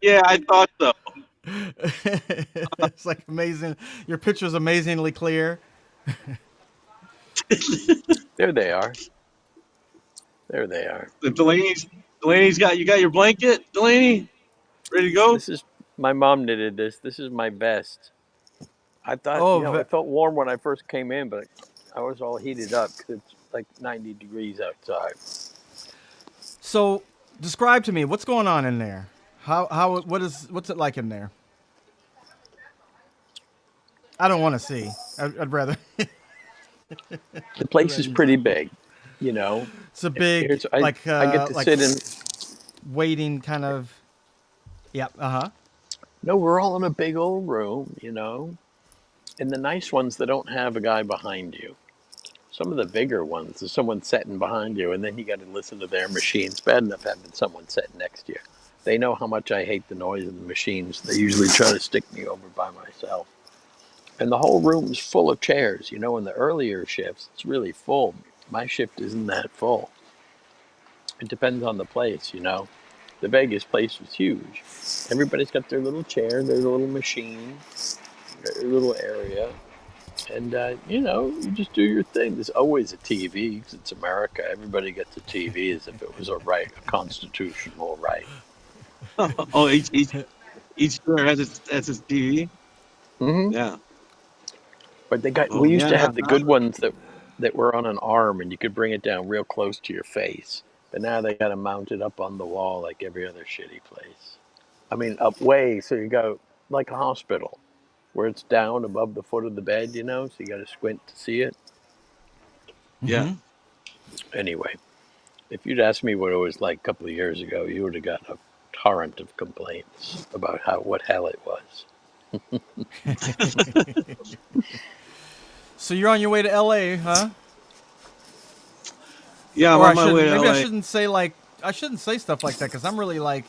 Yeah, I thought so. It's like amazing. Your picture's amazingly clear. There they are. There they are. Delaney's got you got your blanket, Delaney, ready to go? This is my mom knitted this. This is my best. I thought, Oh, it felt warm when I first came in, but I was all heated up because it's like 90 degrees outside. so describe to me what's going on in there. What's it like in there? I don't want to see. I'd rather. The I'd place rather is you pretty tell me. big, you know. It's a big Here's I get to like sit in. waiting kind of. Yep. Uh huh. No, we're all in a big old room, and the nice ones that don't have a guy behind you. Some of the bigger ones, there's someone sitting behind you, and then you got to listen to their machines. Bad enough having someone sitting next to you. They know how much I hate the noise of the machines. They usually try to stick me over by myself. And the whole room's full of chairs. In the earlier shifts, it's really full. My shift isn't that full. It depends on the place. The Vegas place was huge. Everybody's got their little chair, their little machine, their little area. And, you just do your thing. There's always a TV because it's America. Everybody gets a TV as if it was a right, a constitutional right. Oh, each store has its TV. hmm Yeah. But Oh, we used yeah. to have the good ones that were on an arm and you could bring it down real close to your face. But now they got to mount it up on the wall like every other shitty place. I mean, up way, so you go like a hospital where it's down above the foot of the bed, so you got to squint to see it. Yeah. Mm-hmm. Anyway, if you'd asked me what it was like a couple of years ago, you would have gotten a torrent of complaints about what hell it was. So you're on your way to L.A., huh? Yeah, I'm Or on my way to maybe I LA. shouldn't say stuff like that because I'm really like,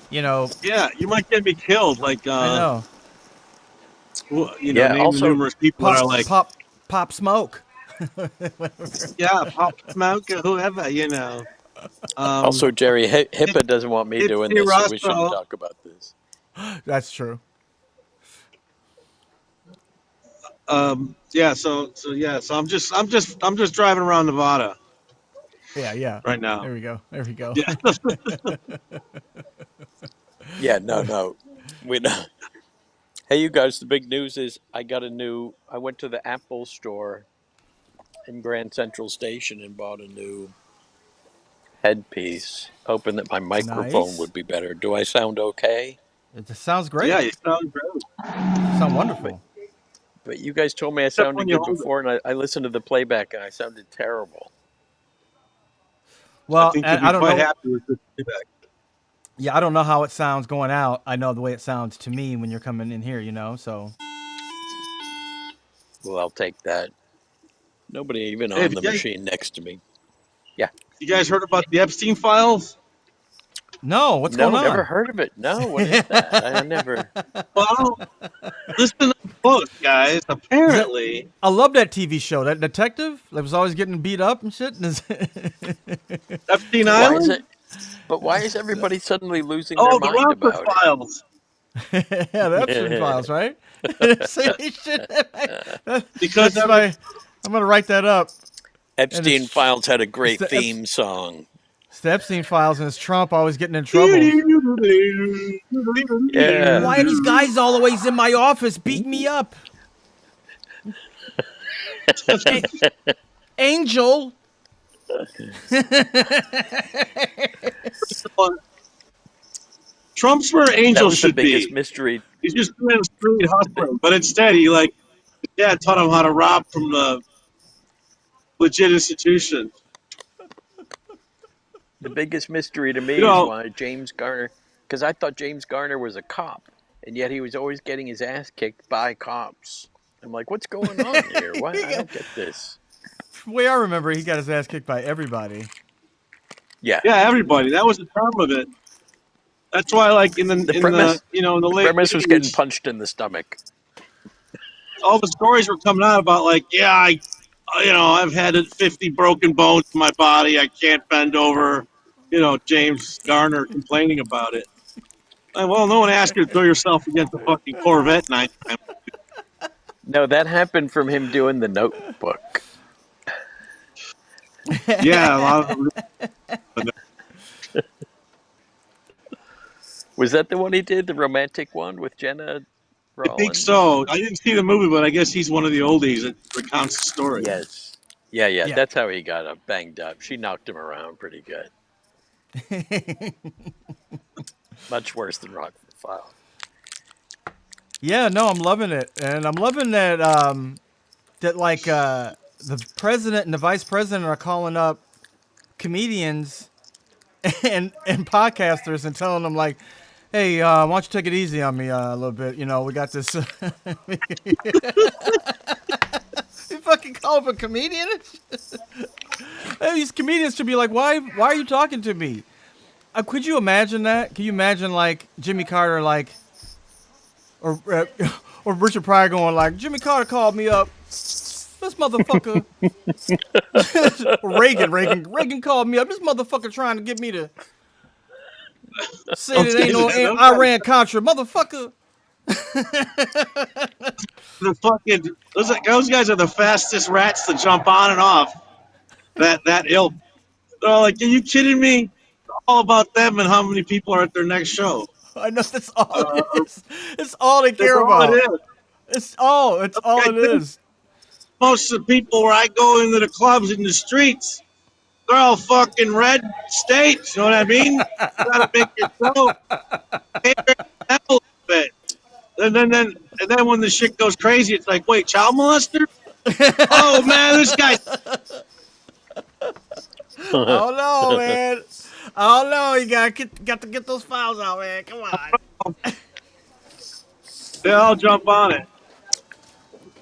you know, Yeah, you might get me killed. Like, I know. Yeah, name the also, numerous people that Pop, are like, pop, pop smoke. yeah, Pop Smoke or whoever. Um, Jerry, it's HIPAA doesn't want me it's doing this, so we shouldn't Russell. talk about this. That's true. Yeah. So I'm just driving around Nevada Yeah, yeah. right now. There we go. There we go. Yeah. Yeah, no. We know. Hey, you guys, the big news is I went to the Apple store in Grand Central Station and bought a new headpiece, hoping that my microphone Nice. would be better. Do I sound okay? It just sounds Yeah, great. you sound great. You sound But wonderful. but you guys told me I Except when sounded you good hold it. before, and I listened to the playback and I sounded terrible. I Well, think you'll I be don't quite know. happy with this feedback. Yeah, I don't know how it sounds going out. I know the way it sounds to me when you're coming in here. So Well, I'll take that. Nobody even Hey, on the machine next to me. Yeah. you guys heard about the Epstein files? no, what's going No, never on? heard of it. No, what is that? I never. Well, listen up close, guys. Is that? Apparently, I love that TV show. That detective that was always getting beat up and shit. Epstein Why is Island. it? But why is everybody suddenly losing their Oh, the mind Rocker about it? files. Yeah, the Epstein files, right? See, shit. Because That's every my. I'm gonna write that up. And Epstein Files had a it's great the Epstein. theme song. It's the Epstein files, and it's Trump always getting in troubles. Yeah. Why are these guys always in my office beating me up? A- Angel. Trump's where That angels was the should biggest be. mystery. He's just doing street The, bi- hustling, but instead his dad taught him how to rob from the legit institution. the biggest mystery to You me is know, why James Garner, because I thought James Garner was a cop, and yet he was always getting his ass kicked by cops. I'm like, what's going on here? Why? I don't get this. The way I remember, he got his ass kicked by everybody. Yeah. yeah, everybody. That was the term of it. That's why, like in the The in the premise in the the late premise was getting '80s, punched in the stomach. all the stories were coming out about like, yeah, I've had 50 broken bones in my body. I can't bend over. James Garner complaining about it. Well, no one asked you to throw yourself against a fucking Corvette 9 times. No, that happened from him doing the Notebook. Yeah, a lot of them. Was that the one he did, the romantic one with Jenna I think Rollins? so. I didn't see the movie, but I guess he's one of the oldies that recounts the story. Yes. Yeah, yeah. Yeah. That's how he got banged up. She knocked him around pretty good. Much worse than Rockford Files. Yeah, no, I'm loving it, and I'm loving that that like the president and the vice president are calling up comedians and podcasters and telling them like, "Hey, why don't you take it easy on me a little bit? We got this." You fucking call up a comedian? Hey, these comedians should be like, "Why are you talking to me?" Could you imagine that? Can you imagine like Jimmy Carter like, or or Richard Pryor going like, "Jimmy Carter called me up. This motherfucker." Reagan called me up. This motherfucker trying to get me to say Those that ain't guys, no those guys, Iran Contra, motherfucker. the fucking those guys are the fastest rats to jump on and off that ilk. They're all like, "Are you kidding me?" All about them and how many people are at their next show. I know that's all Uh, it is. It's all they that's care all it about. is. It's all I it think is. most of the people where I go into the clubs in the streets, they're all fucking red states. You know what I mean? You gotta make your show cater to them a little bit. And then when the shit goes crazy, it's like, wait, child molester? Oh man, this guy's I don't know, man. I don't know. You got to get those files out, man. Come on. they all jump on it.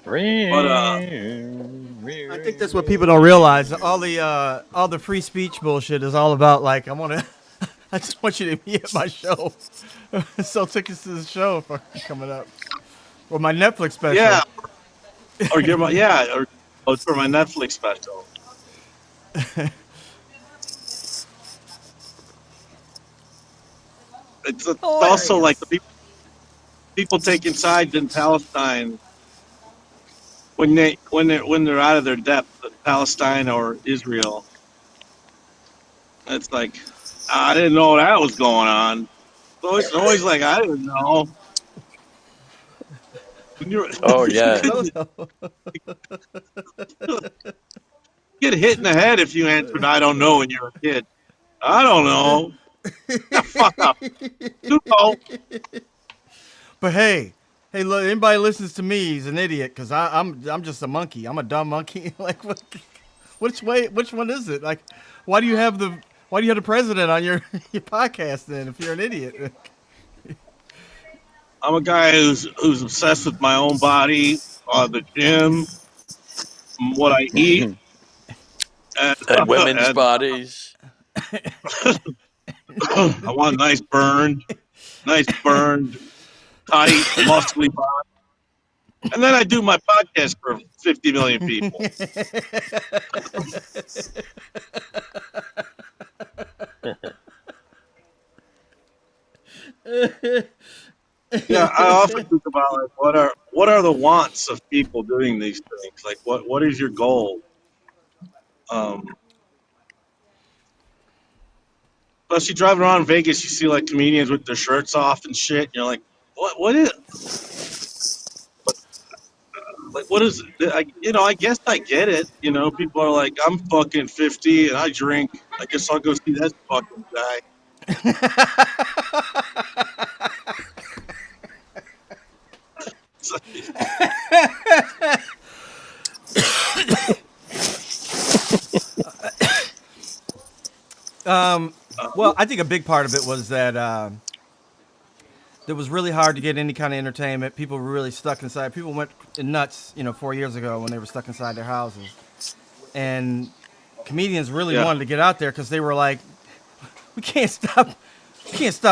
But I think that's what people don't realize. All the free speech bullshit is all about like I just want you to be at my show. Sell tickets to the show coming up. Or my Netflix yeah, special. or give my yeah, or oh, it's for my Netflix special. It's also like the Hilarious. people taking sides in Palestine when they're out of their depth, Palestine or Israel. It's like I didn't know that was going on. It's always like I didn't know. When you're Oh, yeah. No, no. get hit in the head if you answered I don't know when you're a kid. I don't know. Yeah, fuck up. You know. But hey, look, anybody listens to me, he's an idiot because I'm just a monkey. I'm a dumb monkey. Like, which one is it? Like, why do you have the president on your your podcast then if you're an idiot? I'm a guy who's obsessed with my own body, the gym, what I eat, And and, women's and bodies. I want nice burned, tight, muscly body. And then I do my podcast for 50 million people. Yeah, I often think about like what are the wants of people doing these things? Like what is your goal? Um, Especially driving around Vegas, you see like comedians with their shirts off and shit. And you're what is what is it? I guess I get it. People are like, I'm fucking 50 and I drink. I guess I'll go see that fucking guy. Well, I think a big part of it was that it was really hard to get any kind of entertainment. People were really stuck inside. People went nuts, 4 years ago when they were stuck inside their houses, and comedians really Yeah, wanted to get out there because they were like, we can't stop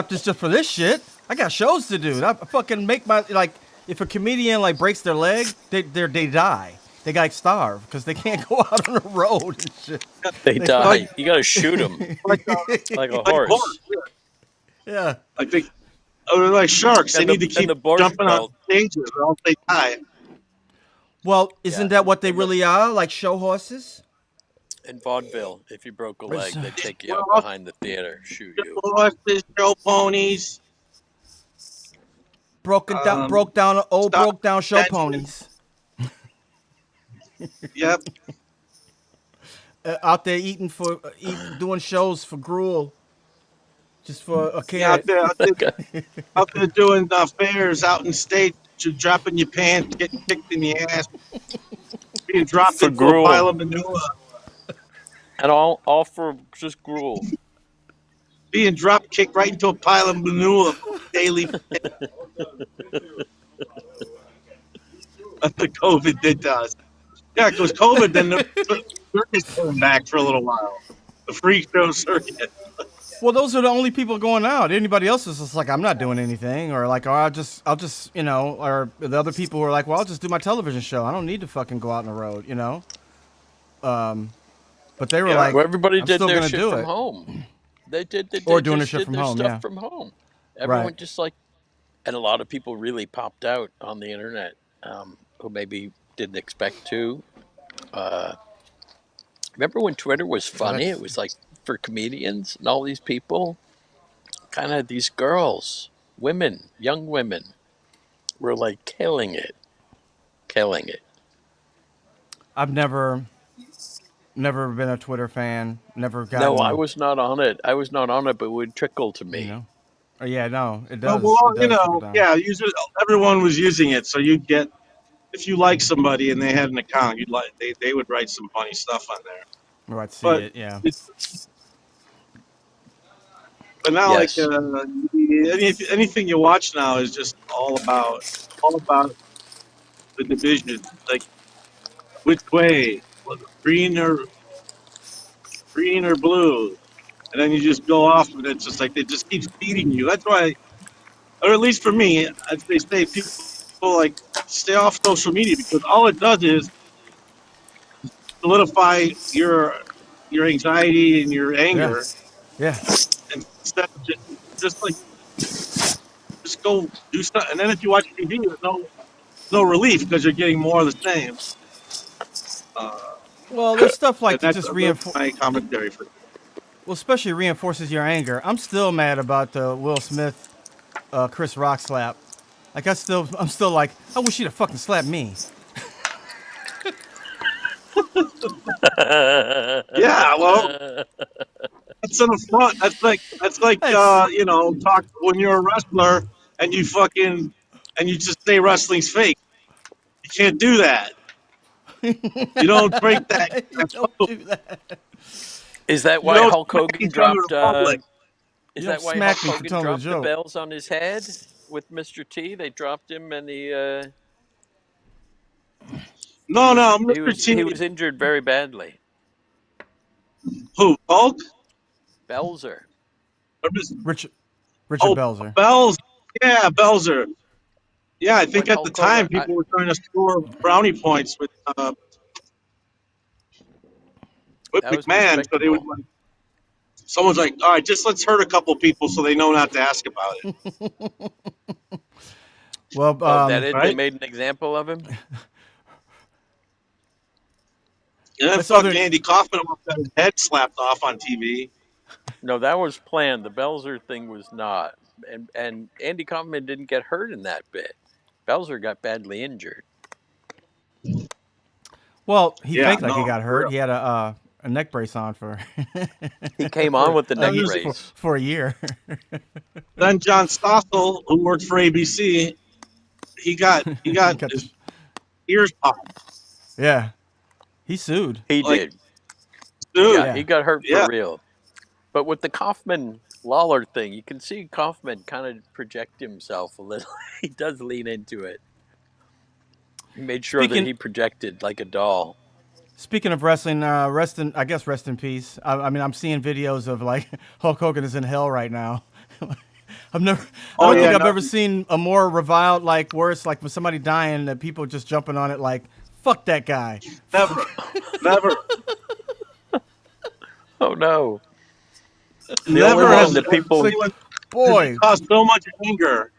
this just for this shit. I got shows to do. I fucking make my like. If a comedian like breaks their leg, they die. they got starved because they can't go out on the road and shit. They They like die. fucking You got to shoot them like like a like horse, horse. yeah. like they or like sharks. They And need to the keep Borscht jumping on Belt. stages, or else they die. Well, Yeah, isn't that what they and the really are? Like show horses? in vaudeville, if you broke a leg, they'd take you What out else? behind the theater, shoot you. Horses, show ponies, Broke down old stop broke down show attention. ponies Yep. out there doing shows for gruel just for a Yeah, carrot. out there doing fairs out in state, dropping your pants, getting kicked in the ass, being dropped For into a pile gruel, of manure, and all for just gruel. being drop kicked right into a pile of manure for daily. That's what COVID did to us. Yeah, because COVID, then the circus came back for a little while. The freak show circus. Well, those are the only people going out. Anybody else is just like, I'm not doing anything, or like, I'll just, or the other people who are like, well, I'll just do my television show. I don't need to fucking go out on the road. But they were Yeah. like, Well, everybody I'm did still their gonna shit do from it, home. They or doing their just shit did from their home. stuff Yeah, from home. right. Everyone just like, and a lot of people really popped out on the internet, who maybe didn't expect to. Uh, Remember when Twitter was Well, funny? It that's was like for comedians and all these people, kind of these girls, women, young women, were like killing it, killing it. I've never been a Twitter fan. Never No, I gotten, was not on it. I was not on it, but it would trickle to you me. know. Oh, yeah, no, Oh, well, it does trickle down. yeah, everyone was using it, so you get if you like somebody and they had an account, they would write some funny stuff on there. Right, see But it. Yeah, it, but now, like Yes, anything you watch now is just all about the division, like which way, green or green or blue, and then you just go off, and it's just like they just keep feeding you. That's why, or at least for me, as they say, people like stay off social media because all it does is solidify your anxiety and your yeah, anger yeah. instead of just like just go do stuff. And then if you watch TV, there's no relief because you're getting more of the same. Uh, Well, there's stuff and like that that's, just that's reinforce. my commentary for. Well, especially reinforces your anger. I'm still mad about the Will Smith, Chris Rock slap. Like I'm still like, I wish he'd have fucking slapped me. Yeah, well, that's an affront. That's like It's talk when you're a wrestler and you just say wrestling's fake. You can't do that. You don't break that. you don't do that. is that You why don't Hulk smack Hogan each other in dropped? public. You Is don't that why Hulk smack me for Hogan telling a dropped the joke. bells on his head with Mr. T? They dropped him, and No, no, he Mr. was he T. was injured very badly. Who? Hulk? Belzer. Or Mr. Richard Richard Oh, Belzer. Bells. Yeah, Belzer. Yeah, I When think at the Hulk Hogan, time people were trying to score brownie points with that was McMahon, so they would despicable. like. Someone's like, all right, just let's hurt a couple people so they know not to ask about it, Well, Oh, that it? They right? made an example of him. And then that's other. fucking Andy Kaufman almost got his head slapped off on TV. No, that was planned. The Belzer thing was not, and Andy Kaufman didn't get hurt in that bit. Belzer got badly injured. Well, he Yeah, faked like he no, got for hurt. real. He had a neck brace on for He came on for with the a neck year, Then, brace. for a year. then John Stossel, who worked for ABC, he he got got the, his ears popped. yeah. He sued. He Like, did. Yeah, dude, he Yeah. got hurt for yeah, real. But with the Kaufman Lawler thing, you can see Kaufman kind of project himself a little. He does lean into it. He made sure that Speaking he projected like a doll. Speaking of wrestling, rest in peace. I mean, I'm seeing videos of like Hulk Hogan is in hell right now. I oh don't think yeah, I've no, ever seen a more reviled, like worse, like with somebody dying, that people just jumping on it like Fuck that guy. Never, never, Oh no. The only never one has that people anyone has he Boy, caused so much anger.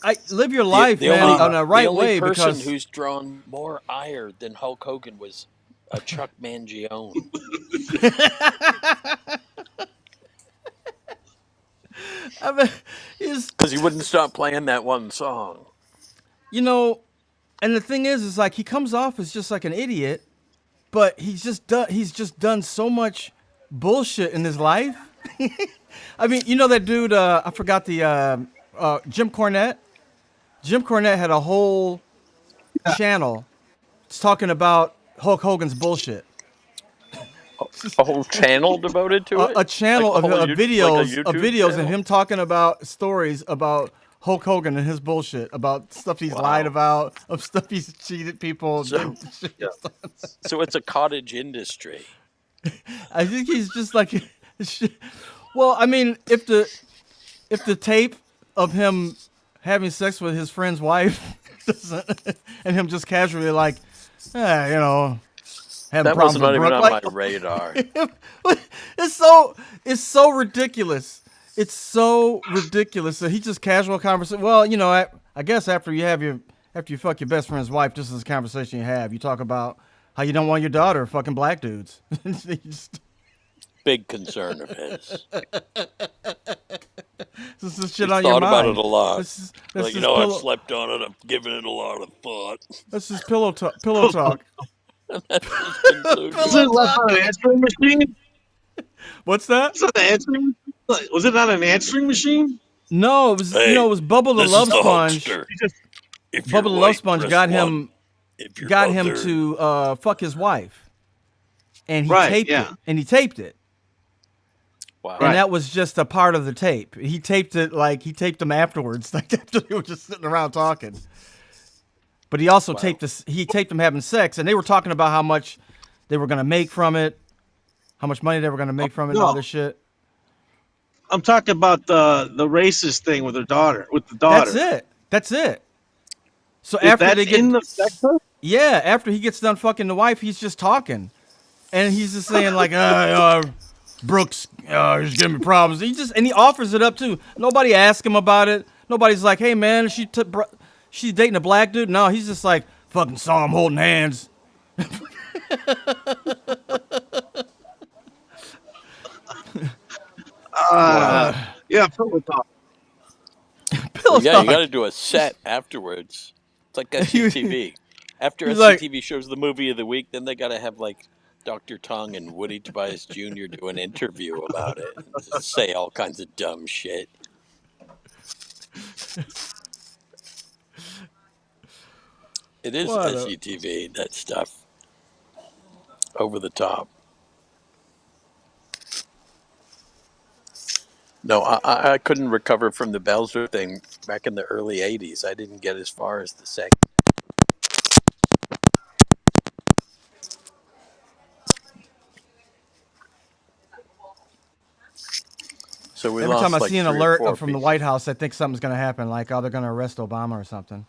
I live your the life, the man, only on the the right only way person because who's drawn more ire than Hulk Hogan was Chuck Mangione. I mean, is Because he wouldn't stop playing that one song. you know, and the thing is like he comes off as just like an idiot, but he's just done so much bullshit in his life. I mean, you know that dude? I forgot the Jim Cornette. Jim Cornette had a whole Yeah. channel talking about Hulk Hogan's bullshit. A whole channel devoted to A it? channel of, Like a of YouTube videos and channel? him talking about stories about Hulk Hogan and his bullshit, about stuff he's lied Wow. about, of stuff he's cheated people. So Yeah. so it's a cottage industry. I think he's just like, well, I mean, if the tape of him having sex with his friend's wife doesn't, and him just casually like, you know, having That was problems with not even Brooke, on like my radar. it's so ridiculous. It's so ridiculous that he just casual conversation. Well, you know, I guess after you fuck your best friend's wife, this is a conversation you have. You talk about how you don't want your daughter fucking black dudes. Big concern of his. This is shit He's on your thought about it mind. a lot. This is that's Like, just I've pillow. slept on it. I've given it a lot of thought. That's just pillow talk. Pillow talk. That's his conclusion. Was Pillow it left talk. on an answering machine? What's that? Was it an answering? Was it not an answering machine? No, it was Hey, it was Bubble the this is Love the Sponge. Hulkster. He just If Bubble you're the Love white, Sponge press 1. If you're got him other, to fuck his wife, and he right. taped it, Yeah. and he taped it, wow. and Right. that was just a part of the tape. He taped it like he taped them afterwards, like after they were just sitting around talking. But he also Wow. taped them having sex, and they were talking about how much they were gonna make from it, how much money they were gonna make from it, and all No, this shit. I'm talking about the racist thing with her daughter, with the That's daughter. it. That's it. So If after they that's in get, the sex tape? yeah, after he gets done fucking the wife, he's just talking, and he's just saying like, Brooks, he's giving me problems. And he offers it up too. Nobody asked him about it. Nobody's like, hey man, she's dating a black dude. No, he's just like, fucking saw him holding hands. Uh, yeah, pillow talk. Pillow Well, yeah, you got talk. to do a set afterwards. It's like He- SCTV. After he's like, SCTV shows the movie of the week, then they got to have like Dr. Tongue and Woody Tobias Jr. do an interview about it and just say all kinds of dumb shit. It is what? SCTV, that stuff. Over the top. No, I couldn't recover from the Belzer thing back in the early 80s. I didn't get as far as the second. So we Every time I lost like see an 3 or 4 alert from the White people. House, I think something's gonna happen. Like, oh, they're gonna arrest Obama or something.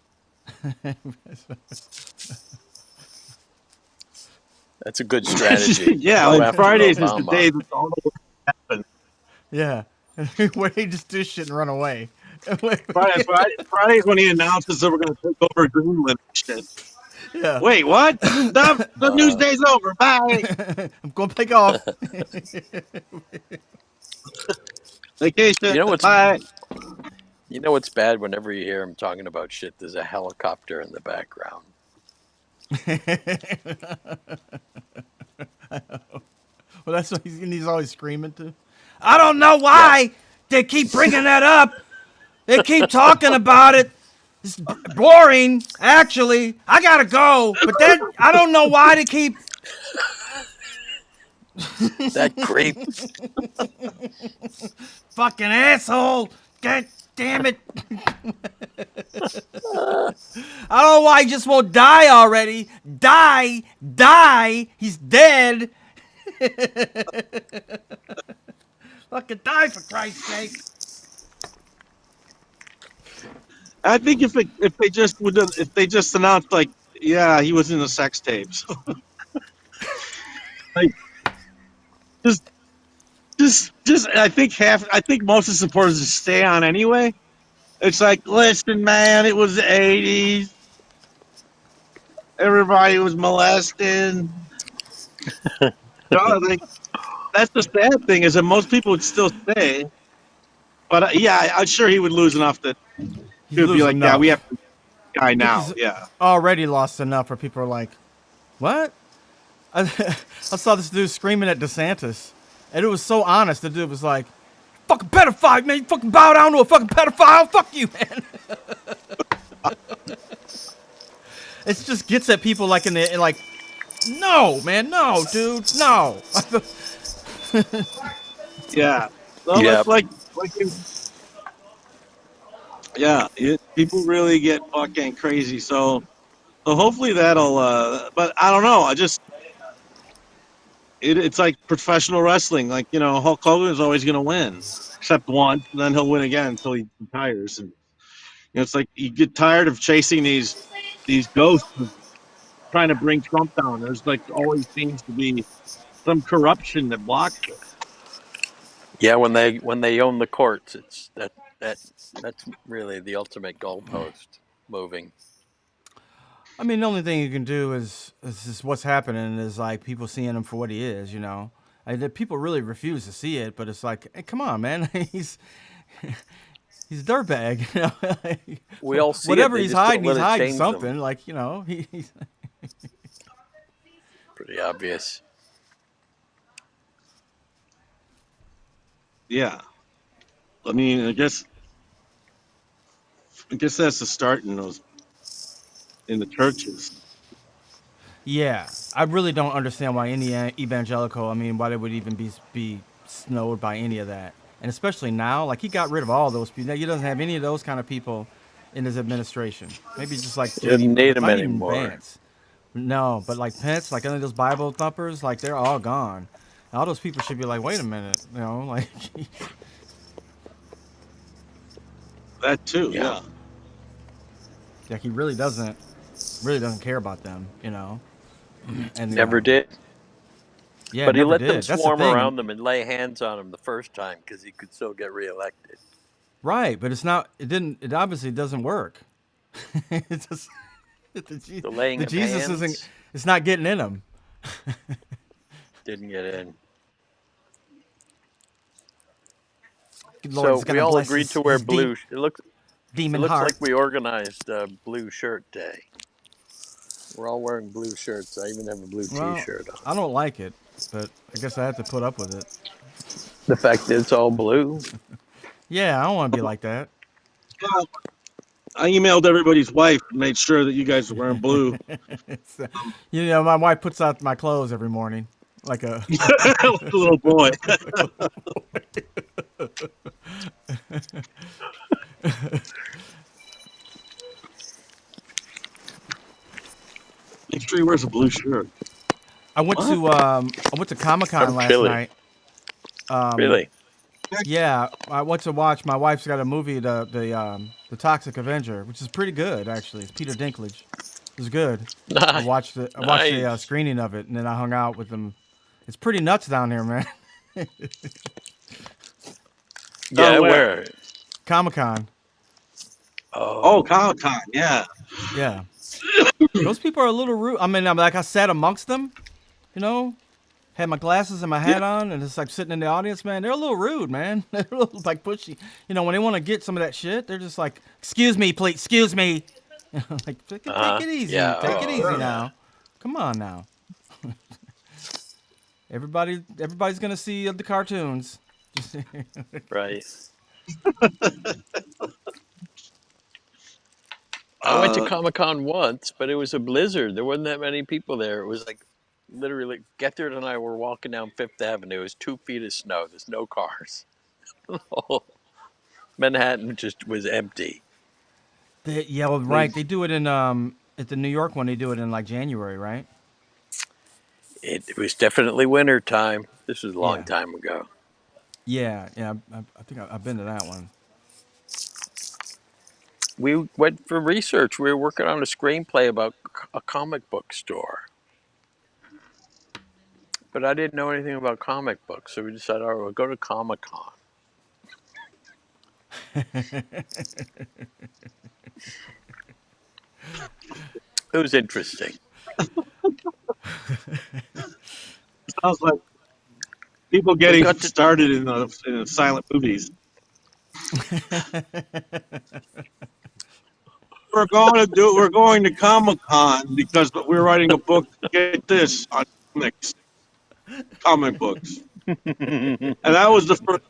That's a good strategy. Yeah, Go like after Fridays is the Obama. day that all the work happens. Yeah, where he just do shit and run away. Fridays when he announces that we're going to take over Greenland. Shit. Yeah, Wait, what? The news Uh, day's over. Bye. I'm gonna take off. you Vacation. know what's Bye. you know what's bad whenever you hear him talking about shit. There's a helicopter in the background. Well, that's what he's always screaming to. I don't know why they keep bringing that up. They keep talking about it. It's boring, actually. I gotta go, but then I don't know why they keep. That creep. Fucking asshole. God damn it. I don't know why he just won't die already. Die. He's dead. Fucking die for Christ's sake. I think if they just announced like Yeah, he was in the sex tapes. Like just, just. I think most of the supporters just stay on anyway. It's like, listen, man, it was the '80s. Everybody was molested. No, like that's the sad thing is that most people would still stay. But yeah, I'm sure he would lose enough that He'd he would be lose like, yeah, we have enough. to guy I think now. he's Yeah, already lost enough where people are like, "What?" I, I saw this dude screaming at DeSantis, and it was so honest. The dude was like, "Fucking pedophile, man! You fucking bow down to a fucking pedophile! Fuck you, man!" It just gets at people like like, no, man, no, dude, no. yeah. No, Yep. like yeah, people really get fucking crazy. So hopefully that'll. But I don't know. It's like professional wrestling. Like Hulk Hogan is always going to win, except once, and then he'll win again until he retires. And it's like you get tired of chasing these ghosts of trying to bring Trump down. There's like always seems to be some corruption that blocks it. Yeah, when they own the courts, it's that's really the ultimate goalpost moving. I mean, the only thing you can do is just what's happening is like people seeing him for what he is. People really refuse to see it, but it's like, hey, come on, man, he's a dirtbag. We all see it. Whatever They just don't he's let it hiding change them. something. Like he's Pretty obvious. Yeah, I mean, I guess that's the start in those in the churches. Yeah, I really don't understand why any evangelical. I mean, why they would even be snowed by any of that, and especially now, like he got rid of all those people. He doesn't have any of those kind of people in his administration. Maybe just like He doesn't JD, need but them not even anymore. Vance. No, but like Pence, like any of those Bible thumpers, like they're all gone. And all those people should be like, wait a minute, like That too. Yeah. Yeah, like he really doesn't care about them. And Never did. yeah, But he never let them did. That's the swarm thing. around them and lay hands on him the first time because he could still get reelected. Right, but it's not. It didn't. It obviously doesn't work. It's just The laying the of Jesus isn't. hands It's not getting in him. didn't get in. Lord So is we gonna all bless agreed his to wear his blue. It demon looks heart. like we organized a blue shirt day. We're all wearing blue shirts. I even have a blue Well, T-shirt on. I don't like it, but I guess I have to put up with it. The fact that it's all blue. Yeah, I don't want to be like that. well, I emailed everybody's wife and made sure that you guys were wearing blue. It's, my wife puts out my clothes every morning, like a. Like a little boy. Make sure he wears a blue shirt. What? I went to Comic Con I'm last chilly. night. Um, Really? Yeah, I went to watch. My wife's got a movie, the Toxic Avenger, which is pretty good actually. It's Peter Dinklage. It was good. I Nice. watched it. I watched the Nice. screening of it, and then I hung out with them. It's pretty nuts down here, man. Yeah, Where? where? Comic Con. Oh, Oh, Comic Con. Yeah. Yeah, those people are a little rude. I mean, I'm like I sat amongst them, you know, had my glasses and my Yeah. hat on, and it's like sitting in the audience, man. They're a little rude, man. They're a little like pushy. When they want to get some of that shit, they're just like, "Excuse me, please, excuse me." Like, take it easy, yeah. take it Oh, easy Yeah. yeah. now. Come on now. Everybody's gonna see the cartoons. Just, Right. I went to Uh, Comic Con once, but it was a blizzard. There wasn't that many people there. It was like literally, Gethard and I were walking down Fifth Avenue. It was 2 feet of snow. There's no cars. Manhattan just was empty. yeah, well, They, right. They do it in at the New York one. They do it in like January, right? it was definitely winter time. This was a long Yeah, time ago. yeah. I think I've been to that one. We went for research. We were working on a screenplay about a comic book store, but I didn't know anything about comic books, so we decided, all right, we'll go to Comic Con. It was interesting. Sounds like people We getting got to started in the silent movies. We're going to Comic Con because we're writing a book. Get this on comic books, and that was the first.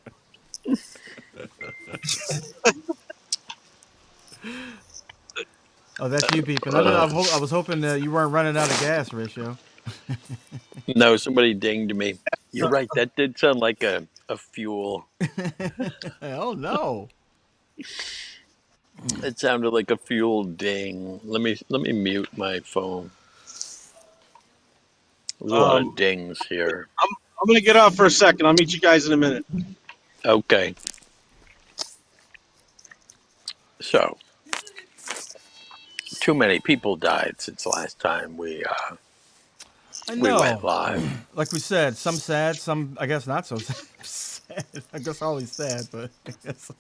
Oh, that's you beeping. I don't know. I was hoping that you weren't running out of gas, Ratio. no, somebody dinged me. You're right. That did sound like a fuel. Oh no. It sounded like a fuel ding. Let me mute my phone. There's a lot of Um, dings here. I'm going to get off for a second. I'll meet you guys in a minute. Okay, so too many people died since last time I we went know. live. Like we said, some sad, some I guess not so sad. I guess always sad, but I guess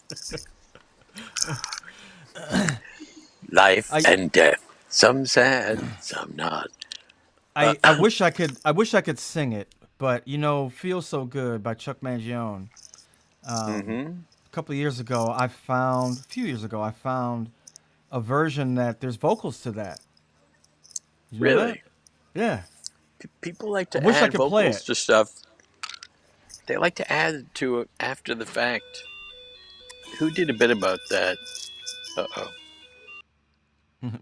Life I and death. Some sad, some not. I wish I could sing it, but "Feel So Good" by Chuck Mangione. Mm-hmm. A couple of years ago, a few years ago, I found a version that there's vocals to that. Did you know that? Really, Yeah. people like I to wish I add could play vocals it. to stuff. They like to add to it after the fact. Who did a bit about that? Uh oh.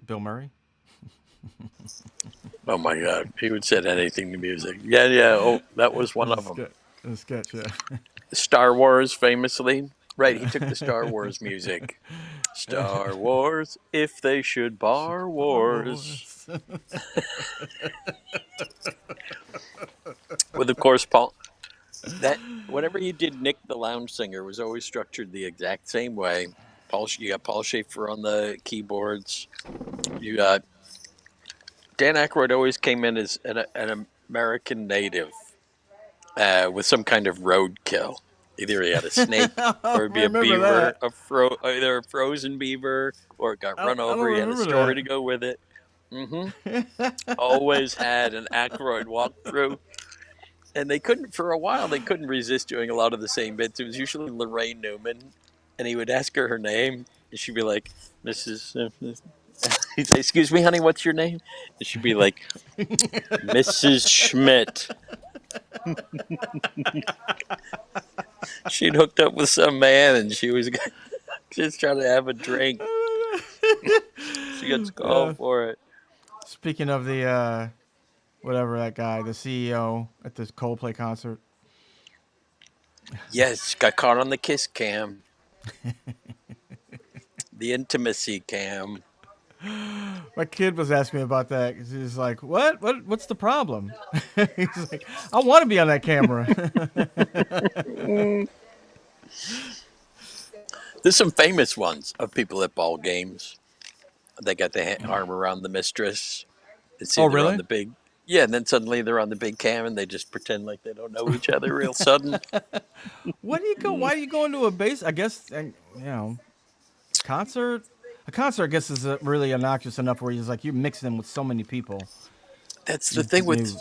Bill Murray. Oh my God. He would set anything to music. Yeah, yeah. Oh, that was one This of is them. sketch. This is sketch. Yeah. Star Wars, famously. Right, he took the Star Wars music. Yeah. Star Wars, if they should bar Star wars. Wars. With, of course, Paul. That whatever you did, Nick the Lounge Singer was always structured the exact same way. You got Paul Schaefer on the keyboards. You got Dan Aykroyd always came in as an American native with some kind of roadkill. Either he had a snake, I or it'd be a remember beaver, that. either a frozen beaver, or it got I, run I over. don't He had a remember story to go with it. Hmm Always had an Aykroyd walkthrough, and they couldn't for a while. They couldn't resist doing a lot of the same bits. It was usually Lorraine Newman, and he would ask her her name, and she'd be like, "Mrs." He'd say, "Excuse me, honey, what's your name?" And she'd be like, "Mrs. Schmidt." She'd hooked up with some man, and she was just trying to have a drink. She gets uh, called for it. speaking of the whatever that guy, the CEO at this Coldplay concert. Yes, got caught on the kiss cam, the intimacy cam. My kid was asking me about that because he's like, "What? What's the problem?" He's like, "I want to be on that camera." There's some famous ones of people at ball games. They got the arm around the mistress. They see Oh, they're on really? the big, yeah, and then suddenly they're on the big cam, and they just pretend like they don't know each other real sudden. What do you go? Why do you go into a base? I guess concert. A concert, I guess, is really obnoxious enough where you're like you're mixing them with so many people. That's the You, thing with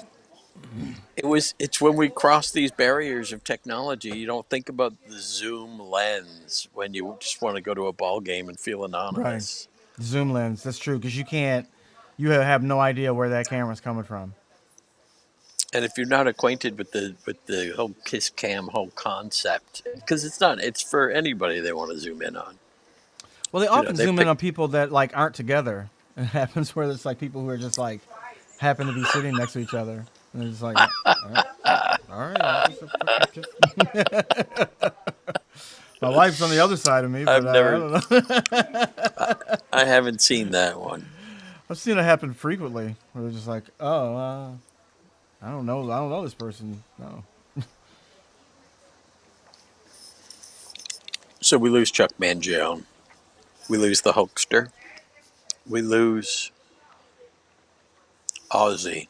you, it's when we cross these barriers of technology. You don't think about the zoom lens when you just want to go to a ball game and feel right. anonymous. Zoom lens. That's true because you can't. You have no idea where that camera's coming from. And if you're not acquainted with the whole kiss cam whole concept, because it's for anybody they want to zoom in on. Well, they You know, often they zoom in pick. on people that like aren't together. It happens where it's like people who are just like happen to be sitting next to each other, and they're just like, all right, I'll just fucking kiss. My wife's on the other side of me, but I've I never, don't know. I haven't seen that one. I've seen it happen frequently, where they're just like, oh, I don't know this person. No. So we lose Chuck Mangione. We lose the Hulkster. We lose Ozzy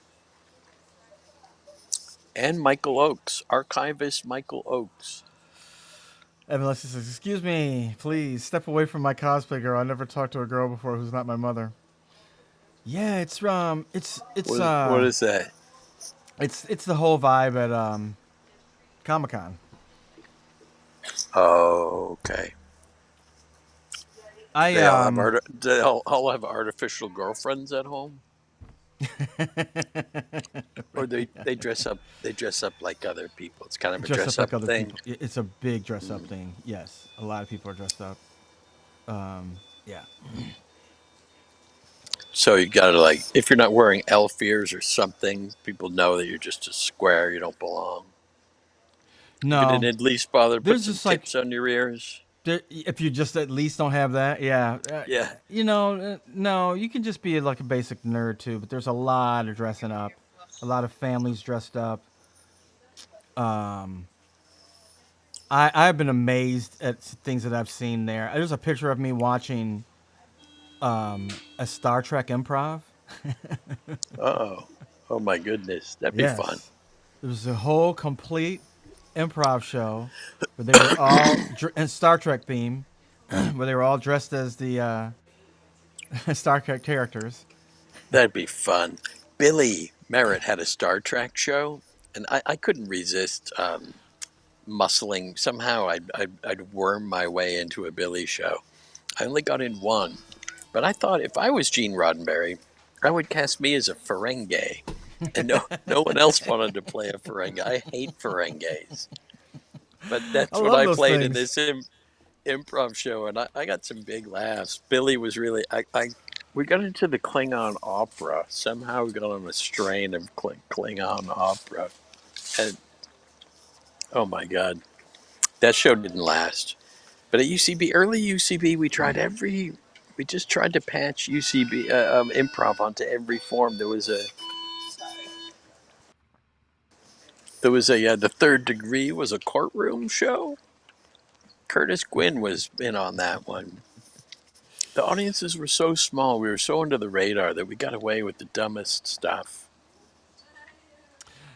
and Michael Oakes, archivist Michael Oakes. Evan Leslie says, "Excuse me, please step away from my cosplay girl. I never talked to a girl before who's not my mother." Yeah, What is that? it's the whole vibe at Comic Con. Oh, okay. I They all have all have artificial girlfriends at home, or they dress up like other people. It's kind of a dress dress up up like other thing. people. It's a big dress up thing. Yes, a lot of people are dressed up. Yeah. So you got to like, if you're not wearing elf ears or something, people know that you're just a square. You don't belong. You No, gonna at least bother to put there's some just like tips on your ears. if you just at least don't have that, yeah. Yeah. No, you can just be like a basic nerd too. But there's a lot of dressing up, a lot of families dressed up. Um, I've been amazed at things that I've seen there. There's a picture of me watching a Star Trek improv. Oh. Oh my goodness, that'd be fun. Yes, it was a whole complete improv show where they were all in Star Trek theme, where they were all dressed as the Star Trek characters. That'd be fun. Billy Merritt had a Star Trek show, and I couldn't resist muscling. Somehow I'd worm my way into a Billy show. I only got in one, but I thought if I was Gene Roddenberry, I would cast me as a Ferengi, and no one else wanted to play a Ferengi. I hate Ferengis, but I that's what love I those played in things. this improv show, and I got some big laughs. Billy was really I we got into the Klingon opera. Somehow we got on a strain of Klingon opera, and oh my god, that show didn't last. But at UCB, early UCB, we just tried to patch UCB improv onto every form. There was a the Third Degree was a courtroom show. Curtis Gwynn was in on that one. The audiences were so small, we were so under the radar that we got away with the dumbest stuff.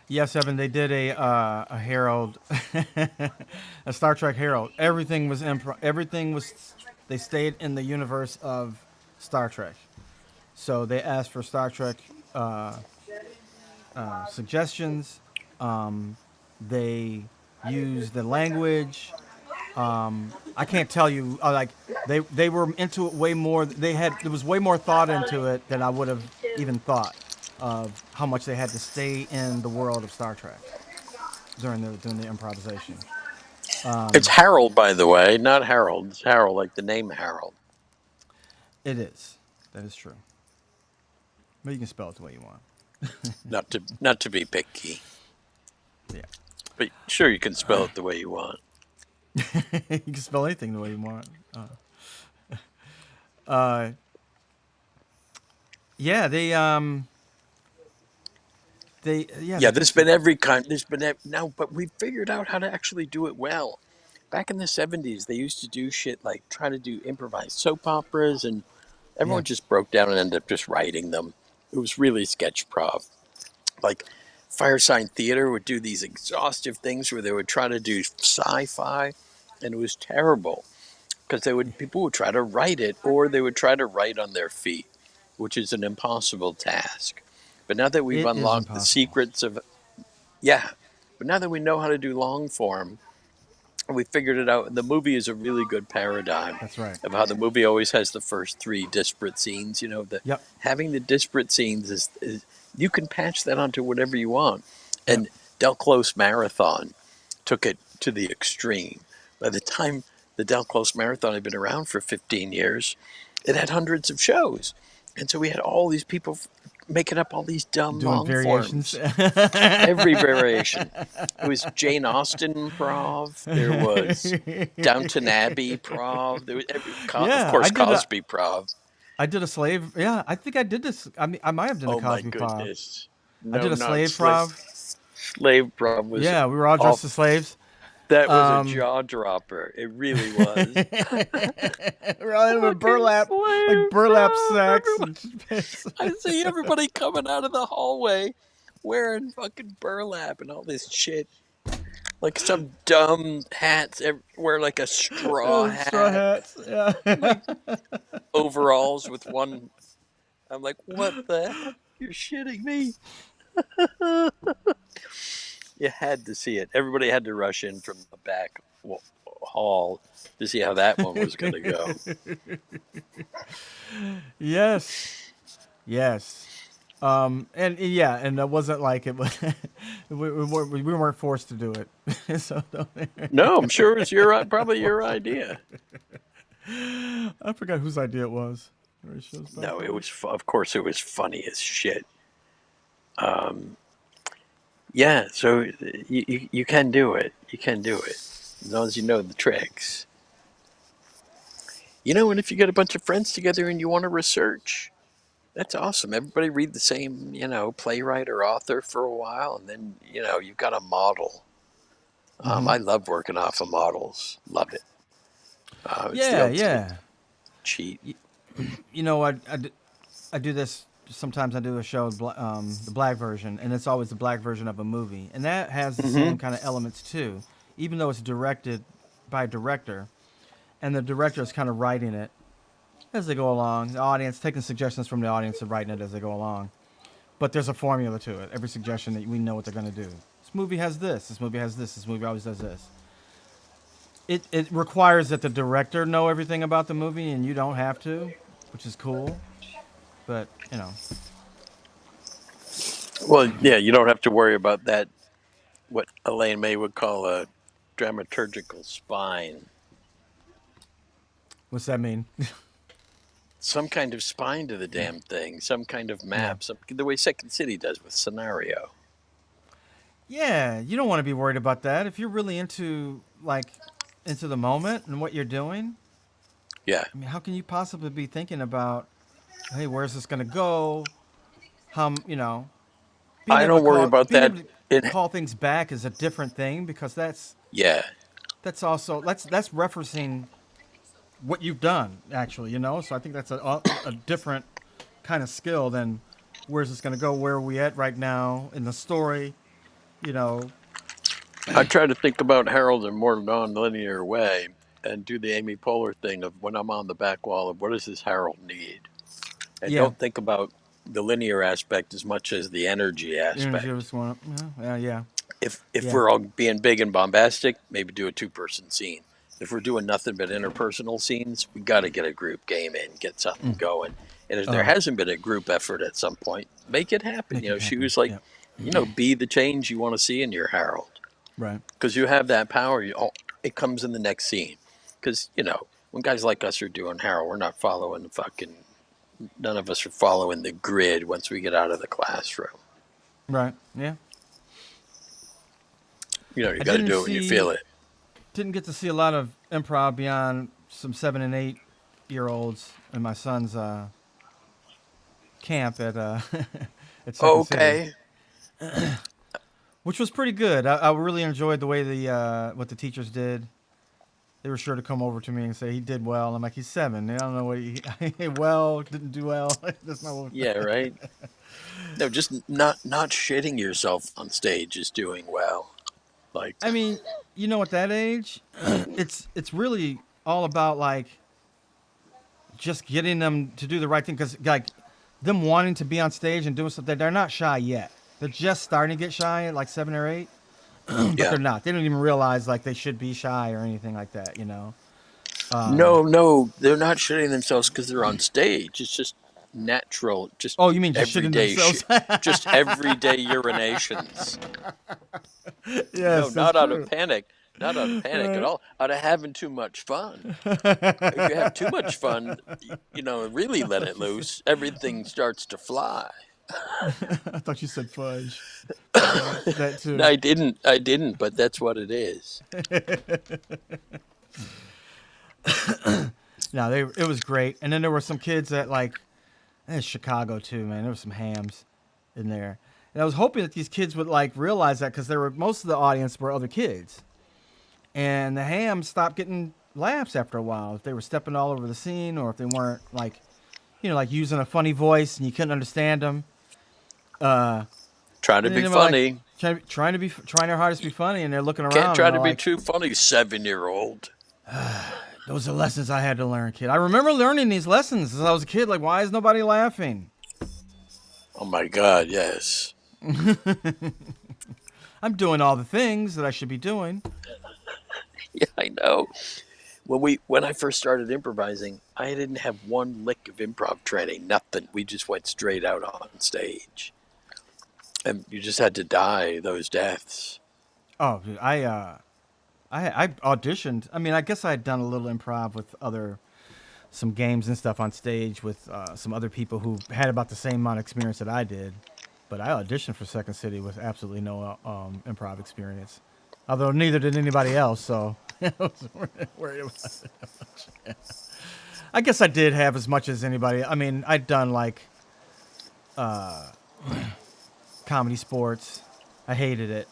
Yes, Evan, they did a Herald, a Star Trek Herald. Everything was improv. Everything was. They stayed in the universe of Star Trek. So they asked for Star Trek suggestions. Um, they used the language. I can't tell you. Like they were into it way more. There was way more thought into it than I would have even thought of how much they had to stay in the world of Star Trek during the improvisation. It's Harold, by the way, not Harold. It's Harold, like the name Harold. It is. That is true. But you can spell it the way you want. Not to be picky, Yeah. but sure you can spell it the way you want. You can spell anything the way you want. Uh, yeah, Yeah, there's been every kind. There's been now, but we figured out how to actually do it well. Back in the '70s, they used to do shit like try to do improvised soap operas, and yeah, everyone just broke down and ended up just writing them. It was really sketch prov. Like Firesign Theater would do these exhaustive things where they would try to do sci-fi, and it was terrible because people would try to write it, or they would try to write on their feet, which is an impossible task. But now that we've it is unlocked the impossible. secrets of yeah, but now that we know how to do long form, we figured it out. And the movie is a really good paradigm That's right. of how the movie always has the first three disparate scenes. The Yep, having the disparate scenes is you can patch that onto whatever you want. yep. And Del Close Marathon took it to the extreme. By the time the Del Close Marathon had been around for 15 years, it had hundreds of shows. And so we had all these people making up all these dumb Doing long variations. forms, every variation. It was Jane Austen prov. There was Downton Abbey prov. There was of Yeah, course Cosby prov. I did a slave. Yeah, I think I did this. I mean, I might have done a Oh my Cosby prov. goodness! I No, did a not slave prov. slave prov was Yeah, we were all dressed off. as slaves. That was a jaw dropper. It really was. We're all in a Fucking burlap, like slaves. burlap Oh, sacks. everybody. I see everybody coming out of the hallway wearing fucking burlap and all this shit. Like some dumb hats, wear like a straw Straw hat, hats. Yeah. like overalls with one. I'm like, what the hell? You're shitting me. You had to see it. Everybody had to rush in from the back hall to see how that one was going to go. Yes. Yes. And yeah, and it wasn't like it was. We weren't forced to do it. So No, I'm sure it's probably your idea. I forgot whose idea it was. Horatio's No, it probably. was. Of course, it was funny as shit. Yeah, so you can do it. You can do it as long as you know the tricks. And if you get a bunch of friends together and you want to research, that's awesome. Everybody read the same, playwright or author for a while, and then you've got a model. Mm-hmm. I love working off of models. Love it. It's the Yeah, ultimate yeah. cheat. You know, I do this sometimes. I do a show, the black version, and it's always the black version of a movie, and that has the Hmm. same kind of elements too. Even though it's directed by a director, and the director is kind of writing it as they go along. The audience taking suggestions from the audience and writing it as they go along. But there's a formula to it. Every suggestion that we know what they're going to do. This movie has this. This movie has this. This movie always does this. It requires that the director know everything about the movie, and you don't have to, which is cool. But Well, yeah, you don't have to worry about that. What Elaine May would call a dramaturgical spine. what's that mean? Some kind of spine to the damn thing. Some kind of Yeah. map. The way Second City does with scenario. Yeah, you don't want to be worried about that. If you're really into the moment and what you're doing, Yeah. I mean, how can you possibly be thinking about, hey, where's this gonna go? Being I able to don't worry call about being that. able to It. call things back is a different thing because Yeah. that's also that's referencing what you've done actually, So I think that's a different kind of skill than where's this gonna go? Where are we at right now in the story? You know, I try to think about Harold in a more non-linear way and do the Amy Poehler thing of when I'm on the back wall of what does this Harold need? And yeah. don't think about the linear aspect as much as the energy The energy aspect. was going up. Yeah, yeah, If yeah. we're all being big and bombastic, maybe do a two-person scene. If we're doing nothing but interpersonal scenes, we got to get a group game in, get something Mm. going. And if there Uh, hasn't been a group effort at some point, make it happen. Make it She happen. was like, Yeah. be the change you want to see in your Harold, Right. because you have that power. It comes in the next scene. Because when guys like us are doing Harold, we're not following the fucking. None of us are following the grid once we get out of the classroom. Right. Yeah. You I got to didn't do it when you feel see it. didn't get to see a lot of improv beyond some 7 and 8 year olds in my son's camp at at Second City, Okay. which was pretty good. I really enjoyed the way what the teachers did. They were sure to come over to me and say he did well. I'm like, he's 7. I don't know what he well didn't do well. That's not what. Yeah, right. No, just not shitting yourself on stage is doing well. Like, I mean, at that age, it's really all about like just getting them to do the right thing because like them wanting to be on stage and doing something. They're not shy yet. They're just starting to get shy at like 7 or 8, but yeah. they're not. They don't even realize like they should be shy or anything like that. No, no, they're not shitting themselves because they're on stage. It's just natural, just Oh, you mean just shitting everyday themselves? shit, just everyday urinations. No, Yes, that's not out of true. panic, not out of panic at Right. all. Out of having too much fun. If you have too much fun, really let thought it you said. loose, everything starts to fly. I thought you said fudge. That No, too. I didn't, but that's what it is. No, it was great. And then there were some kids that like, it's Chicago too, man. There were some hams in there, and I was hoping that these kids would like realize that because there were most of the audience were other kids, and the hams stopped getting laughs after a while if they were stepping all over the scene or if they weren't like like using a funny voice and you couldn't understand them. Uh, Trying to and then be they were like funny. trying their hardest to be funny, and they're looking Can't around and try they're to be like, too funny, 7-year-old. "Those are lessons I had to learn, kid. I remember learning these lessons as I was a kid. Like, why is nobody laughing? Oh my God, yes. I'm doing all the things that I should be doing." Yeah, I know. When I first started improvising, I didn't have one lick of improv training, nothing. We just went straight out on stage. And you just had to die those deaths. Oh, dude, I auditioned. I mean, I guess I had done a little improv with some games and stuff on stage with some other people who had about the same amount of experience that I did. But I auditioned for Second City with absolutely no improv experience, although neither did anybody else. So I wasn't worried about it. I guess I did have as much as anybody. I mean, I'd done like comedy sports. I hated it.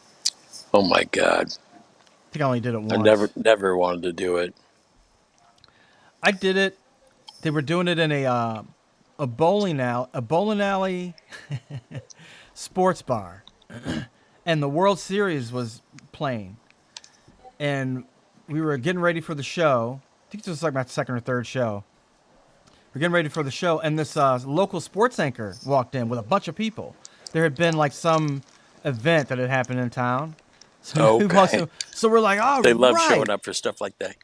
Oh my God. I think I only did it I never once. never wanted to do it. I did it. They were doing it in a bowling alley sports bar, and the World Series was playing, and we were getting ready for the show. I think it was like my second or third show. We're getting ready for the show, and this local sports anchor walked in with a bunch of people. There had been like some event that had happened in town, so he walks Okay. in. So we're like, "All They love right." showing up for stuff like that.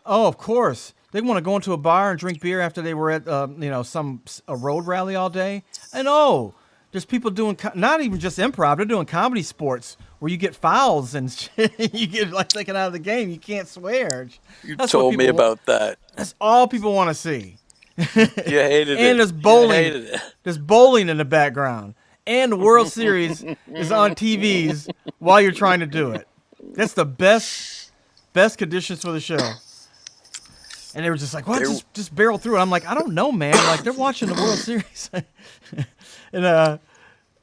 Oh, of course. They want to go into a bar and drink beer after they were at some a road rally all day. And there's people doing not even just improv. They're doing comedy sports where you get fouls and shit. You get like taken out of the game. You can't swear. You That's what told me people want. about that. That's all people want to see. You hated And it. there's You bowling. hated it. There's bowling in the background. And the World Series is on TVs while you're trying to do it. That's the best conditions for the show. And they were just like, "What? They Just barrel through it." I'm like, "I don't know, man. Like they're watching the World Series." and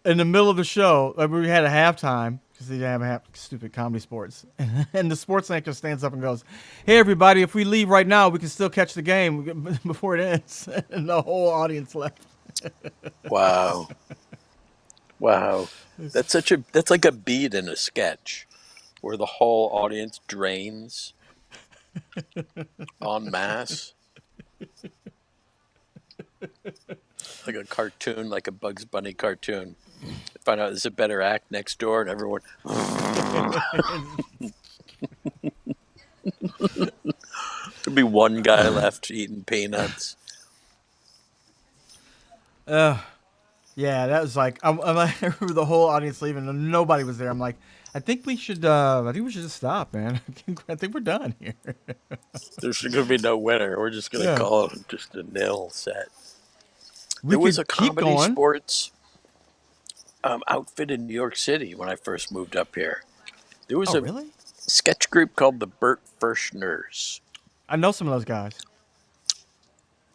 in the middle of the show, like, we had a halftime because they didn't have stupid comedy sports. And the sports anchor stands up and goes, "Hey, everybody! If we leave right now, we can still catch the game before it ends." And the whole audience left. Wow. Wow. That's like a beat in a sketch where the whole audience drains en masse. Like a cartoon, like a Bugs Bunny cartoon. Find out there's a better act next door and everyone there'd be one guy left eating peanuts. Yeah, that was like I remember the whole audience leaving and nobody was there. I'm like, I think we should just stop, man. I think we're done here. There's gonna be no winner. We're just gonna Yeah, call it just a nil set. we There was could a keep comedy going. sports outfit in New York City when I first moved up here. There was Oh, a really? sketch group called the Burt Firschners. I know some of those guys.